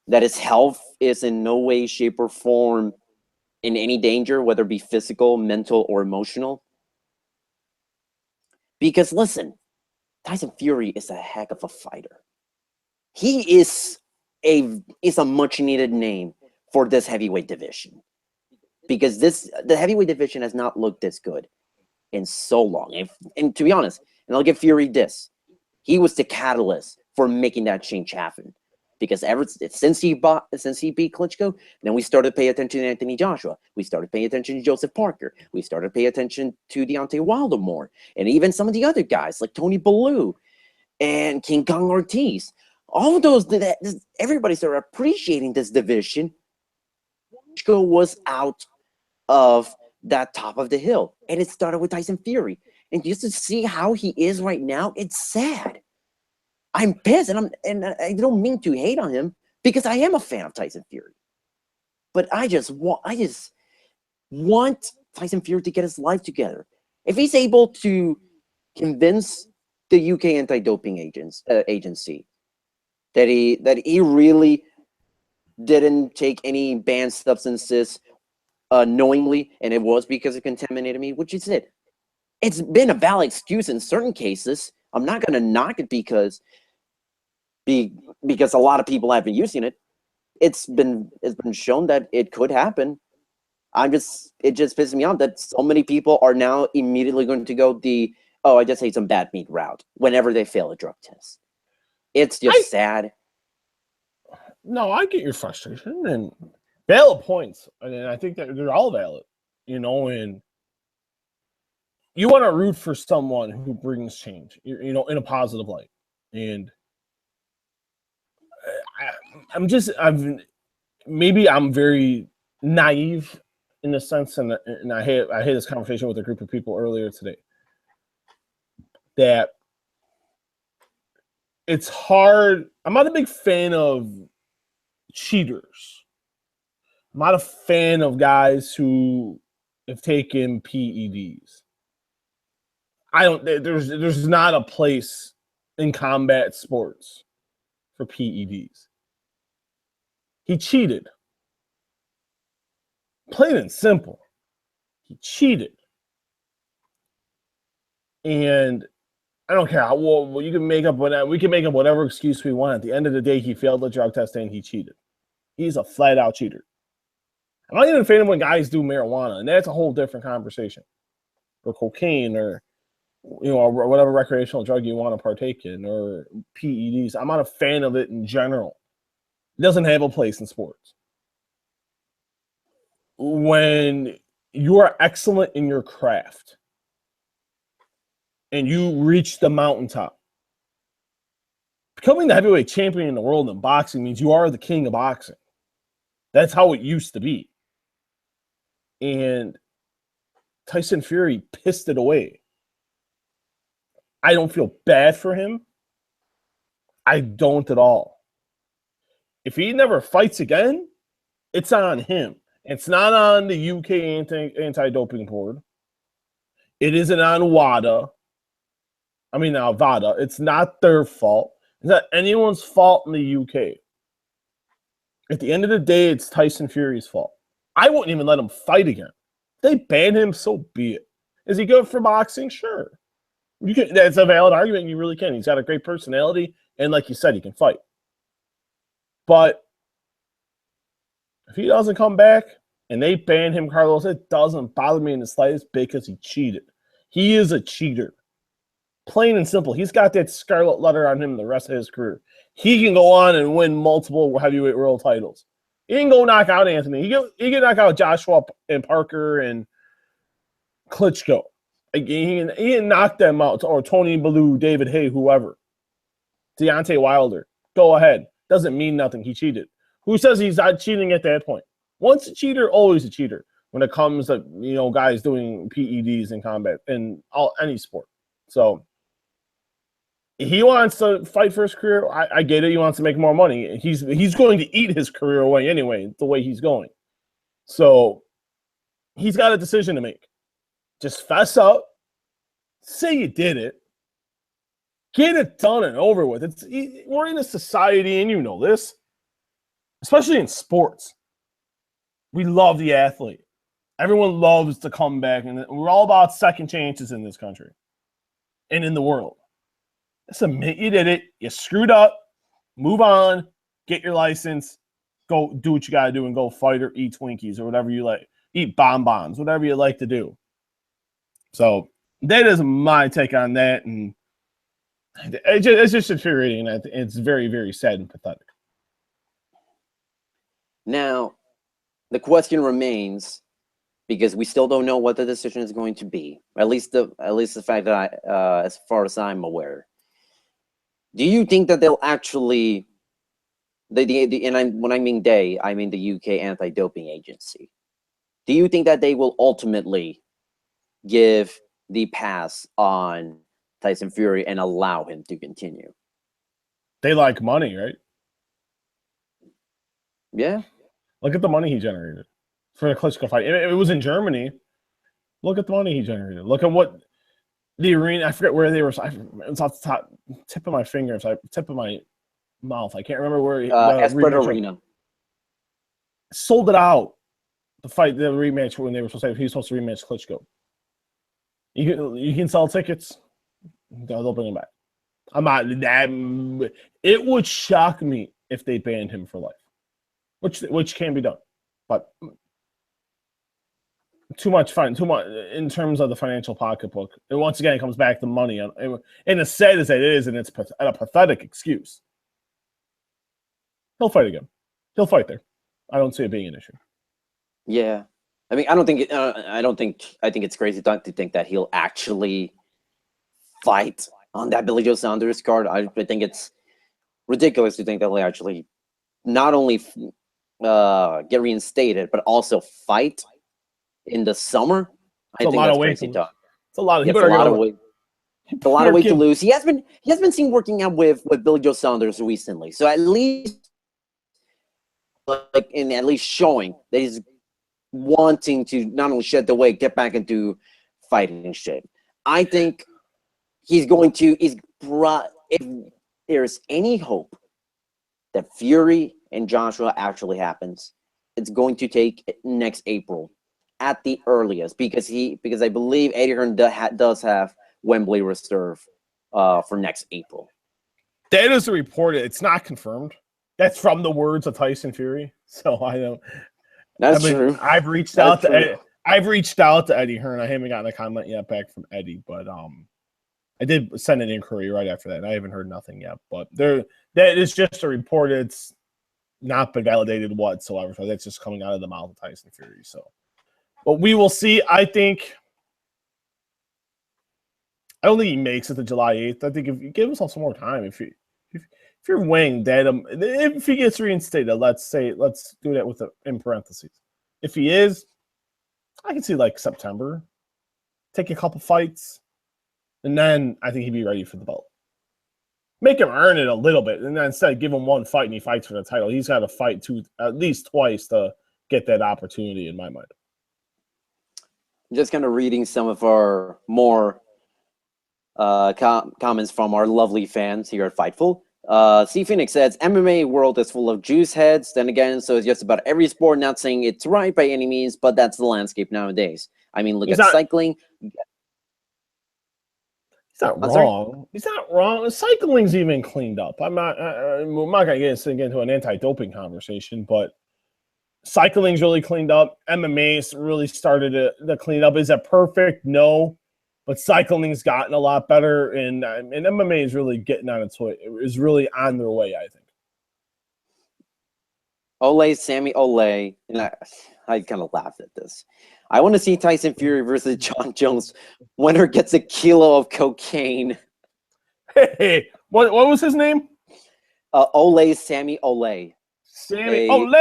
Speaker 1: that his health is in no way, shape, or form in any danger, whether it be physical, mental, or emotional. Because listen, Tyson Fury is a heck of a fighter. he is a much needed name for this heavyweight division, because the heavyweight division has not looked this good in so long. And to be honest, and I'll give Fury this, he was the catalyst for making that change happen. Because since he beat Klitschko, then we started paying attention to Anthony Joshua. We started paying attention to Joseph Parker. We started paying attention to Deontay Wilder more, and even some of the other guys like Tony Bellew and King Kong Ortiz. All of those, everybody started appreciating this division. Klitschko was out of that top of the hill, and it started with Tyson Fury. And just to see how he is right now, it's sad. I'm pissed, and I don't mean to hate on him, because I am a fan of Tyson Fury. But I just want Tyson Fury to get his life together. If he's able to convince the UK anti-doping agency that he really didn't take any banned substances knowingly, and it was because it contaminated me, which is it. It's been a valid excuse in certain cases. I'm not going to knock it because a lot of people have been using it. It's been shown that it could happen. It just pisses me off that so many people are now immediately going to go I just ate some bad meat route whenever they fail a drug test. It's just sad.
Speaker 2: No, I get your frustration and valid points, and I think that they're all valid. And you want to root for someone who brings change, in a positive light. And maybe I'm very naive in the sense, and I had this conversation with a group of people earlier today, that it's hard. I'm not a big fan of cheaters. I'm not a fan of guys who have taken PEDs. There's not a place in combat sports for PEDs. He cheated. Plain and simple. He cheated. And I don't care. Well, we can make up whatever excuse we want. At the end of the day, he failed the drug test and he cheated. He's a flat out cheater. I'm not even a fan of when guys do marijuana, and that's a whole different conversation. Or cocaine, or or whatever recreational drug you want to partake in, or PEDs. I'm not a fan of it in general. It doesn't have a place in sports. When you are excellent in your craft and you reach the mountaintop, becoming the heavyweight champion in the world in boxing means you are the king of boxing. That's how it used to be. And Tyson Fury pissed it away. I don't feel bad for him. I don't at all. If he never fights again, it's on him. It's not on the UK anti-doping board. It isn't on WADA. VADA. It's not their fault. It's not anyone's fault in the UK. At the end of the day, it's Tyson Fury's fault. I wouldn't even let him fight again. If they ban him, so be it. Is he good for boxing? Sure. That's a valid argument. You really can. He's got a great personality, and like you said, he can fight. But if he doesn't come back and they ban him, Carlos, it doesn't bother me in the slightest because he cheated. He is a cheater. Plain and simple. He's got that scarlet letter on him the rest of his career. He can go on and win multiple heavyweight world titles. He can go knock out Anthony. He can knock out Joshua and Parker and Klitschko. He can knock them out, or Tony Bellew, David Haye, whoever. Deontay Wilder. Go ahead. Doesn't mean nothing. He cheated. Who says he's not cheating at that point? Once a cheater, always a cheater when it comes to guys doing PEDs in combat in any sport. So he wants to fight for his career. I get it. He wants to make more money. He's going to eat his career away anyway, the way he's going. So he's got a decision to make. Just fess up. Say you did it. Get it done and over with. We're in a society, and you know this, especially in sports. We love the athlete. Everyone loves to come back, and we're all about second chances in this country and in the world. Just admit you did it. You screwed up. Move on, get your license, go do what you got to do, and go fight or eat Twinkies or whatever you like. Eat bonbons, whatever you like to do. So that is my take on that, and it's just infuriating. It's very, very sad and pathetic.
Speaker 1: Now, the question remains, because we still don't know what the decision is going to be. At least the fact that as far as I'm aware. Do you think that they'll actually when I mean they, I mean the UK anti-doping agency. Do you think that they will ultimately give the pass on Tyson Fury and allow him to continue?
Speaker 2: They like money, right?
Speaker 1: Yeah.
Speaker 2: Look at the money he generated for the Klitschko fight. It was in Germany. Look at the money he generated. Look at what the arena. I forget where they were. It's off the tip of my fingers. Tip of my mouth. I can't remember where.
Speaker 1: Esprit Arena
Speaker 2: sold it out. The rematch when they were supposed to. He was supposed to rematch Klitschko. You can sell tickets. They'll bring him back. I'm not that. It would shock me if they banned him for life, which can be done, but too much fun. Too much in terms of the financial pocketbook. And once again, it comes back to money. And as sad as it is, and it's a pathetic excuse. He'll fight again. He'll fight there. I don't see it being an issue.
Speaker 1: Yeah, I mean, I think it's crazy to think that he'll actually fight on that Billy Joe Saunders card. I think it's ridiculous to think that he'll actually not only get reinstated, but also fight in the summer. I think that's crazy talk.
Speaker 2: It's a lot of
Speaker 1: weight. It's a lot of weight to lose. He has been seen working out with Billy Joe Saunders recently, so at least showing that he's wanting to not only shed the weight, get back into fighting shape. I think he's going to. If there's any hope that Fury and Joshua actually happens, it's going to take next April at the earliest, because I believe Eddie Hearn does have Wembley reserved for next April.
Speaker 2: That is a report. It's not confirmed. That's from the words of Tyson Fury. So I know.
Speaker 1: That's true.
Speaker 2: I've reached out to Eddie Hearn. I haven't gotten a comment yet back from Eddie, but I did send an inquiry right after that, and I haven't heard nothing yet. But that is just a report. It's not been validated whatsoever. So that's just coming out of the mouth of Tyson Fury. So, but we will see. I don't think he makes it to July 8th. I think if you give himself some more time, if you're weighing that, if he gets reinstated, let's do that in parentheses. If he is, I can see like September, take a couple fights, and then I think he'd be ready for the belt. Make him earn it a little bit, and then instead give him one fight and he fights for the title. He's got to fight at least twice to get that opportunity, in my mind.
Speaker 1: Just kind of reading some of our more comments from our lovely fans here at Fightful. C Phoenix says MMA world is full of juice heads. Then again, so it's just about every sport. Not saying it's right by any means, but that's the landscape nowadays. I mean, look at cycling.
Speaker 2: He's not wrong. He's not wrong. Cycling's even cleaned up. I'm not going to get into an anti-doping conversation, but cycling's really cleaned up. MMA's really started to clean up. Is it perfect? No. But cycling's gotten a lot better, and MMA is really getting on its way. Is really on their way, I think.
Speaker 1: Sammy Ole, and I kind of laughed at this. I want to see Tyson Fury versus John Jones. Winner gets a kilo of cocaine.
Speaker 2: Hey, what was his name?
Speaker 1: Sammy Ole.
Speaker 2: Sammy Ole.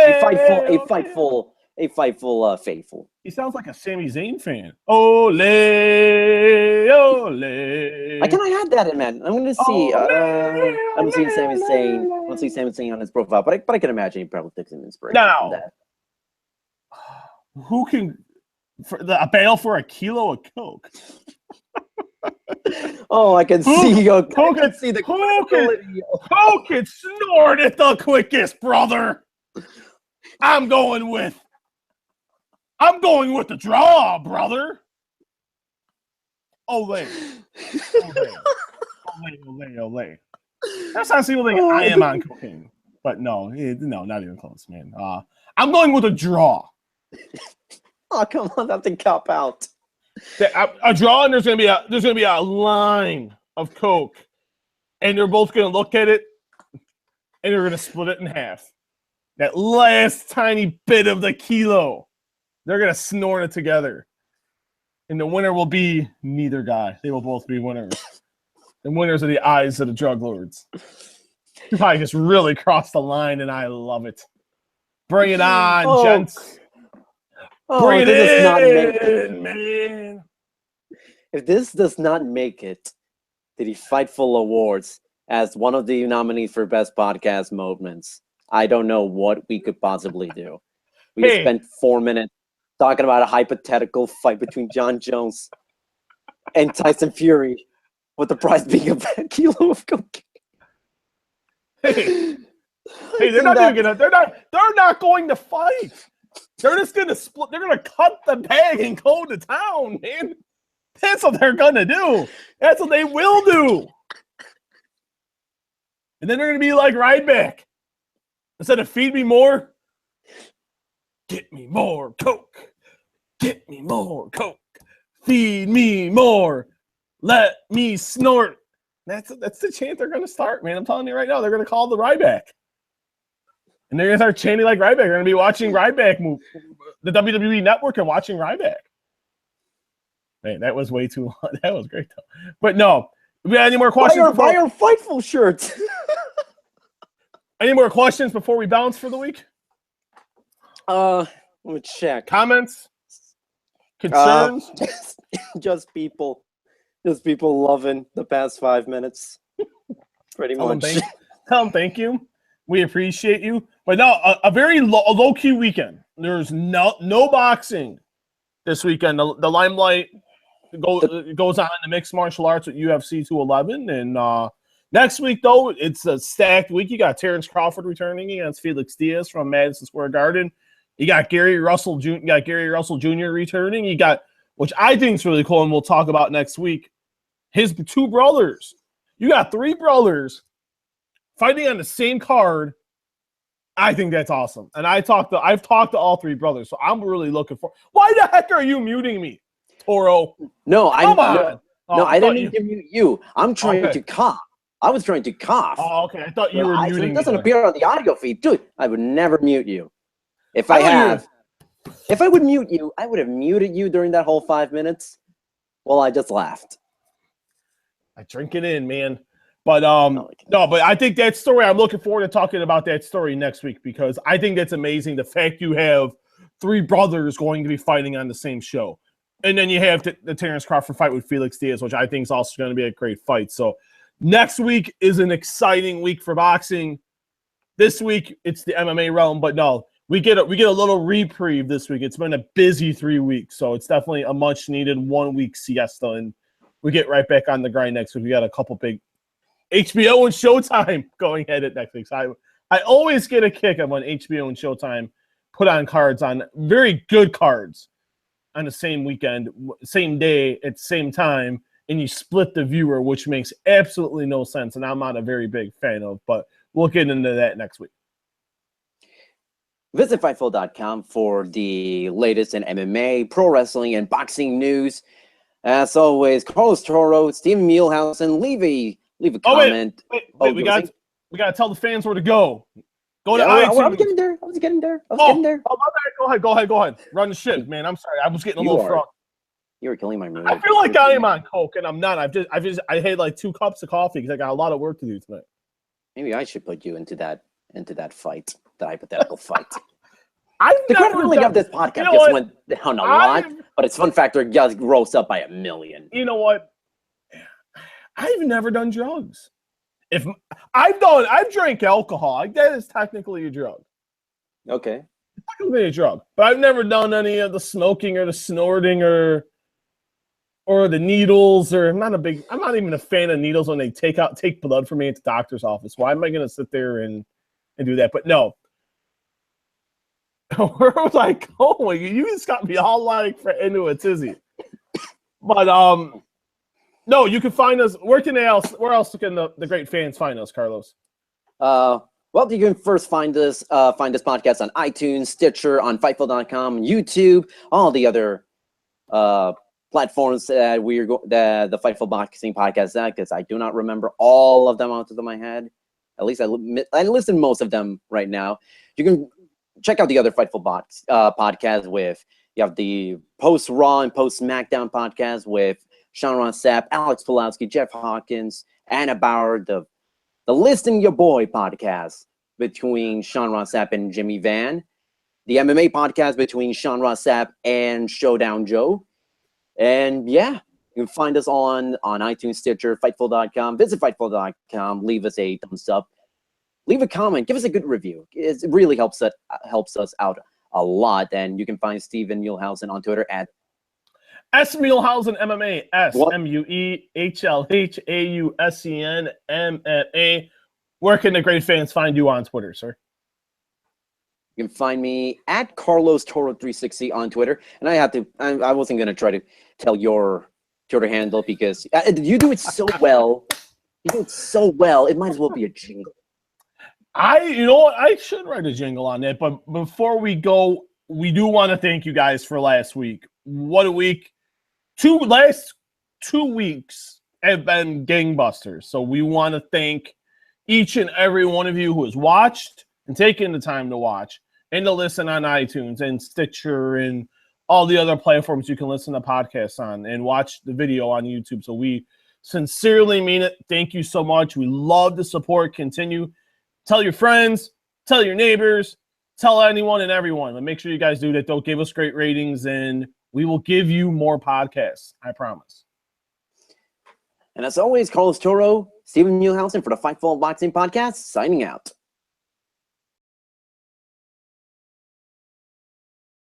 Speaker 1: A fightful faithful.
Speaker 2: He sounds like a Sami Zayn fan. Ole, ole.
Speaker 1: I kind of had that in man. I'm going to see. I don't see Sami Zayn. I don't see Sami Zayn on his profile, but I can imagine he probably took some inspiration from that.
Speaker 2: Who can a bail for a kilo of coke?
Speaker 1: Oh, I can see.
Speaker 2: Who can snort it the quickest, brother? I'm going with the draw, brother. Ole. That's how people think I am on cocaine. But no, not even close, man. I'm going with a draw.
Speaker 1: Oh, come on, that's a cop out.
Speaker 2: A draw, and there's gonna be a line of coke, and they're both gonna look at it, and they're gonna split it in half. That last tiny bit of the kilo, they're gonna snort it together, and the winner will be neither guy. They will both be winners. The winners are the eyes of the drug lords. I just really crossed the line, and I love it. Bring it on, gents. Bring it in, man.
Speaker 1: If this does not make it to the Fightful Awards as one of the nominees for Best Podcast Moments, I don't know what we could possibly do. We just spent 4 minutes talking about a hypothetical fight between John Jones and Tyson Fury, with the prize being a kilo of cocaine.
Speaker 2: Hey, they're not going to fight. They're just gonna split. They're gonna cut the bag and go to town, man. That's what they're gonna do. That's what they will do. And then they're gonna be like Ryback. Instead of feed me more, get me more coke. Get me more coke. Feed me more. Let me snort. That's the chant they're gonna start, man. I'm telling you right now, they're gonna call the Ryback. And they're going to start chanting like Ryback. They're going to be watching Ryback move, the WWE Network, and watching Ryback. Man, that was way too long. That was great, though. But no, we got any more questions?
Speaker 1: Buy our Fightful shirts.
Speaker 2: Any more questions before we bounce for the week?
Speaker 1: Let me check.
Speaker 2: Comments? Concerns?
Speaker 1: Just people loving the past 5 minutes. Pretty much.
Speaker 2: Tell them thank you. We appreciate you. But no, a very low-key weekend. There's no boxing this weekend. The limelight goes on in the mixed martial arts with UFC 211. And next week, though, it's a stacked week. You got Terrence Crawford returning against Felix Diaz from Madison Square Garden. You got Gary Russell Jr. returning. You got, which I think is really cool, and we'll talk about next week, his two brothers. You got three brothers fighting on the same card. I think that's awesome. And I've talked to all three brothers, so I'm really looking for. Why the heck are you muting me, Toro?
Speaker 1: No, I didn't mean to mute you. I'm trying to cough. I was trying to cough.
Speaker 2: Oh, okay. I thought you were muting me.
Speaker 1: It doesn't appear on the audio feed, dude. I would never mute you. If I would mute you, I would have muted you during that whole 5 minutes. Well, I just laughed.
Speaker 2: I drink it in, man. But but I think that story, I'm looking forward to talking about that story next week, because I think that's amazing. The fact you have three brothers going to be fighting on the same show. And then you have the Terrence Crawford fight with Felix Diaz, which I think is also going to be a great fight. So next week is an exciting week for boxing. This week it's the MMA realm, but no, we get a little reprieve this week. It's been a busy 3 weeks, so it's definitely a much needed 1 week siesta, and we get right back on the grind next week. We got a couple big HBO and Showtime going at it next week. So I always get a kick when HBO and Showtime put on cards, on very good cards, on the same weekend, same day, at the same time, and you split the viewer, which makes absolutely no sense, and I'm not a very big fan of, but we'll get into that next week.
Speaker 1: Visit Fightful.com for the latest in MMA, pro wrestling, and boxing news. As always, Carlos Toro, Steven Muehlhausen, leave a comment.
Speaker 2: Wait, we got to tell the fans where to go. Go to
Speaker 1: I was getting there.
Speaker 2: Oh, my bad. Go ahead. Run the shit, man. I'm sorry. I was getting a little frog.
Speaker 1: You were killing my mood.
Speaker 2: I feel like I am on coke, and I'm not. I had like 2 cups of coffee because I got a lot of work to do tonight.
Speaker 1: Maybe I should put you into that fight, the hypothetical fight.
Speaker 2: The
Speaker 1: credibility of this podcast just went down a lot, but its fun factor just rose up by 1 million.
Speaker 2: You know what? I've never done drugs. If I've drank alcohol, that is technically a drug.
Speaker 1: Okay.
Speaker 2: Technically a drug. But I've never done any of the smoking or the snorting or the needles, or I'm not even a fan of needles when they take blood from me at the doctor's office. Why am I gonna sit there and do that? But no. Where was I going? You just got me all like into a tizzy. But No, you can find us. Where else can the great fans find us, Carlos?
Speaker 1: Well, you can first find this podcast on iTunes, Stitcher, on Fightful.com, YouTube, all the other platforms that the Fightful Boxing podcast at, because I do not remember all of them off the top of my head. At least I listen to most of them right now. You can check out the other Fightful podcast with, you have the post Raw and post SmackDown podcast with Sean Ross Sapp, Alex Pulowski, Jeff Hawkins, Anna Bauer, the Listen Your Boy podcast between Sean Ross Sapp and Jimmy Van, the MMA podcast between Sean Ross Sapp and Showdown Joe. And yeah, you can find us on iTunes, Stitcher, Fightful.com. Visit Fightful.com. Leave us a thumbs up. Leave a comment. Give us a good review. It really helps us out a lot. And you can find Steven Muehlhausen on Twitter at
Speaker 2: S Muehlhausen MMA, SMUEHLHAUSEN MMA. Where can the great fans find you on Twitter, sir?
Speaker 1: You can find me at Carlos Toro 360 on Twitter. And I wasn't going to try to tell your Twitter handle because you do it so well. You do it so well. It might as well be a jingle.
Speaker 2: You know what? I should write a jingle on it. But before we go, we do want to thank you guys for last week. What a week. Last 2 weeks have been gangbusters. So we want to thank each and every one of you who has watched and taken the time to watch and to listen on iTunes and Stitcher and all the other platforms you can listen to podcasts on and watch the video on YouTube. So we sincerely mean it. Thank you so much. We love the support. Continue. Tell your friends, tell your neighbors, tell anyone and everyone. But make sure you guys do that. Don't give us great ratings, and we will give you more podcasts. I promise.
Speaker 1: And as always, Carlos Toro, Steven Muehlhausen for the Fightful Boxing Podcast, signing out.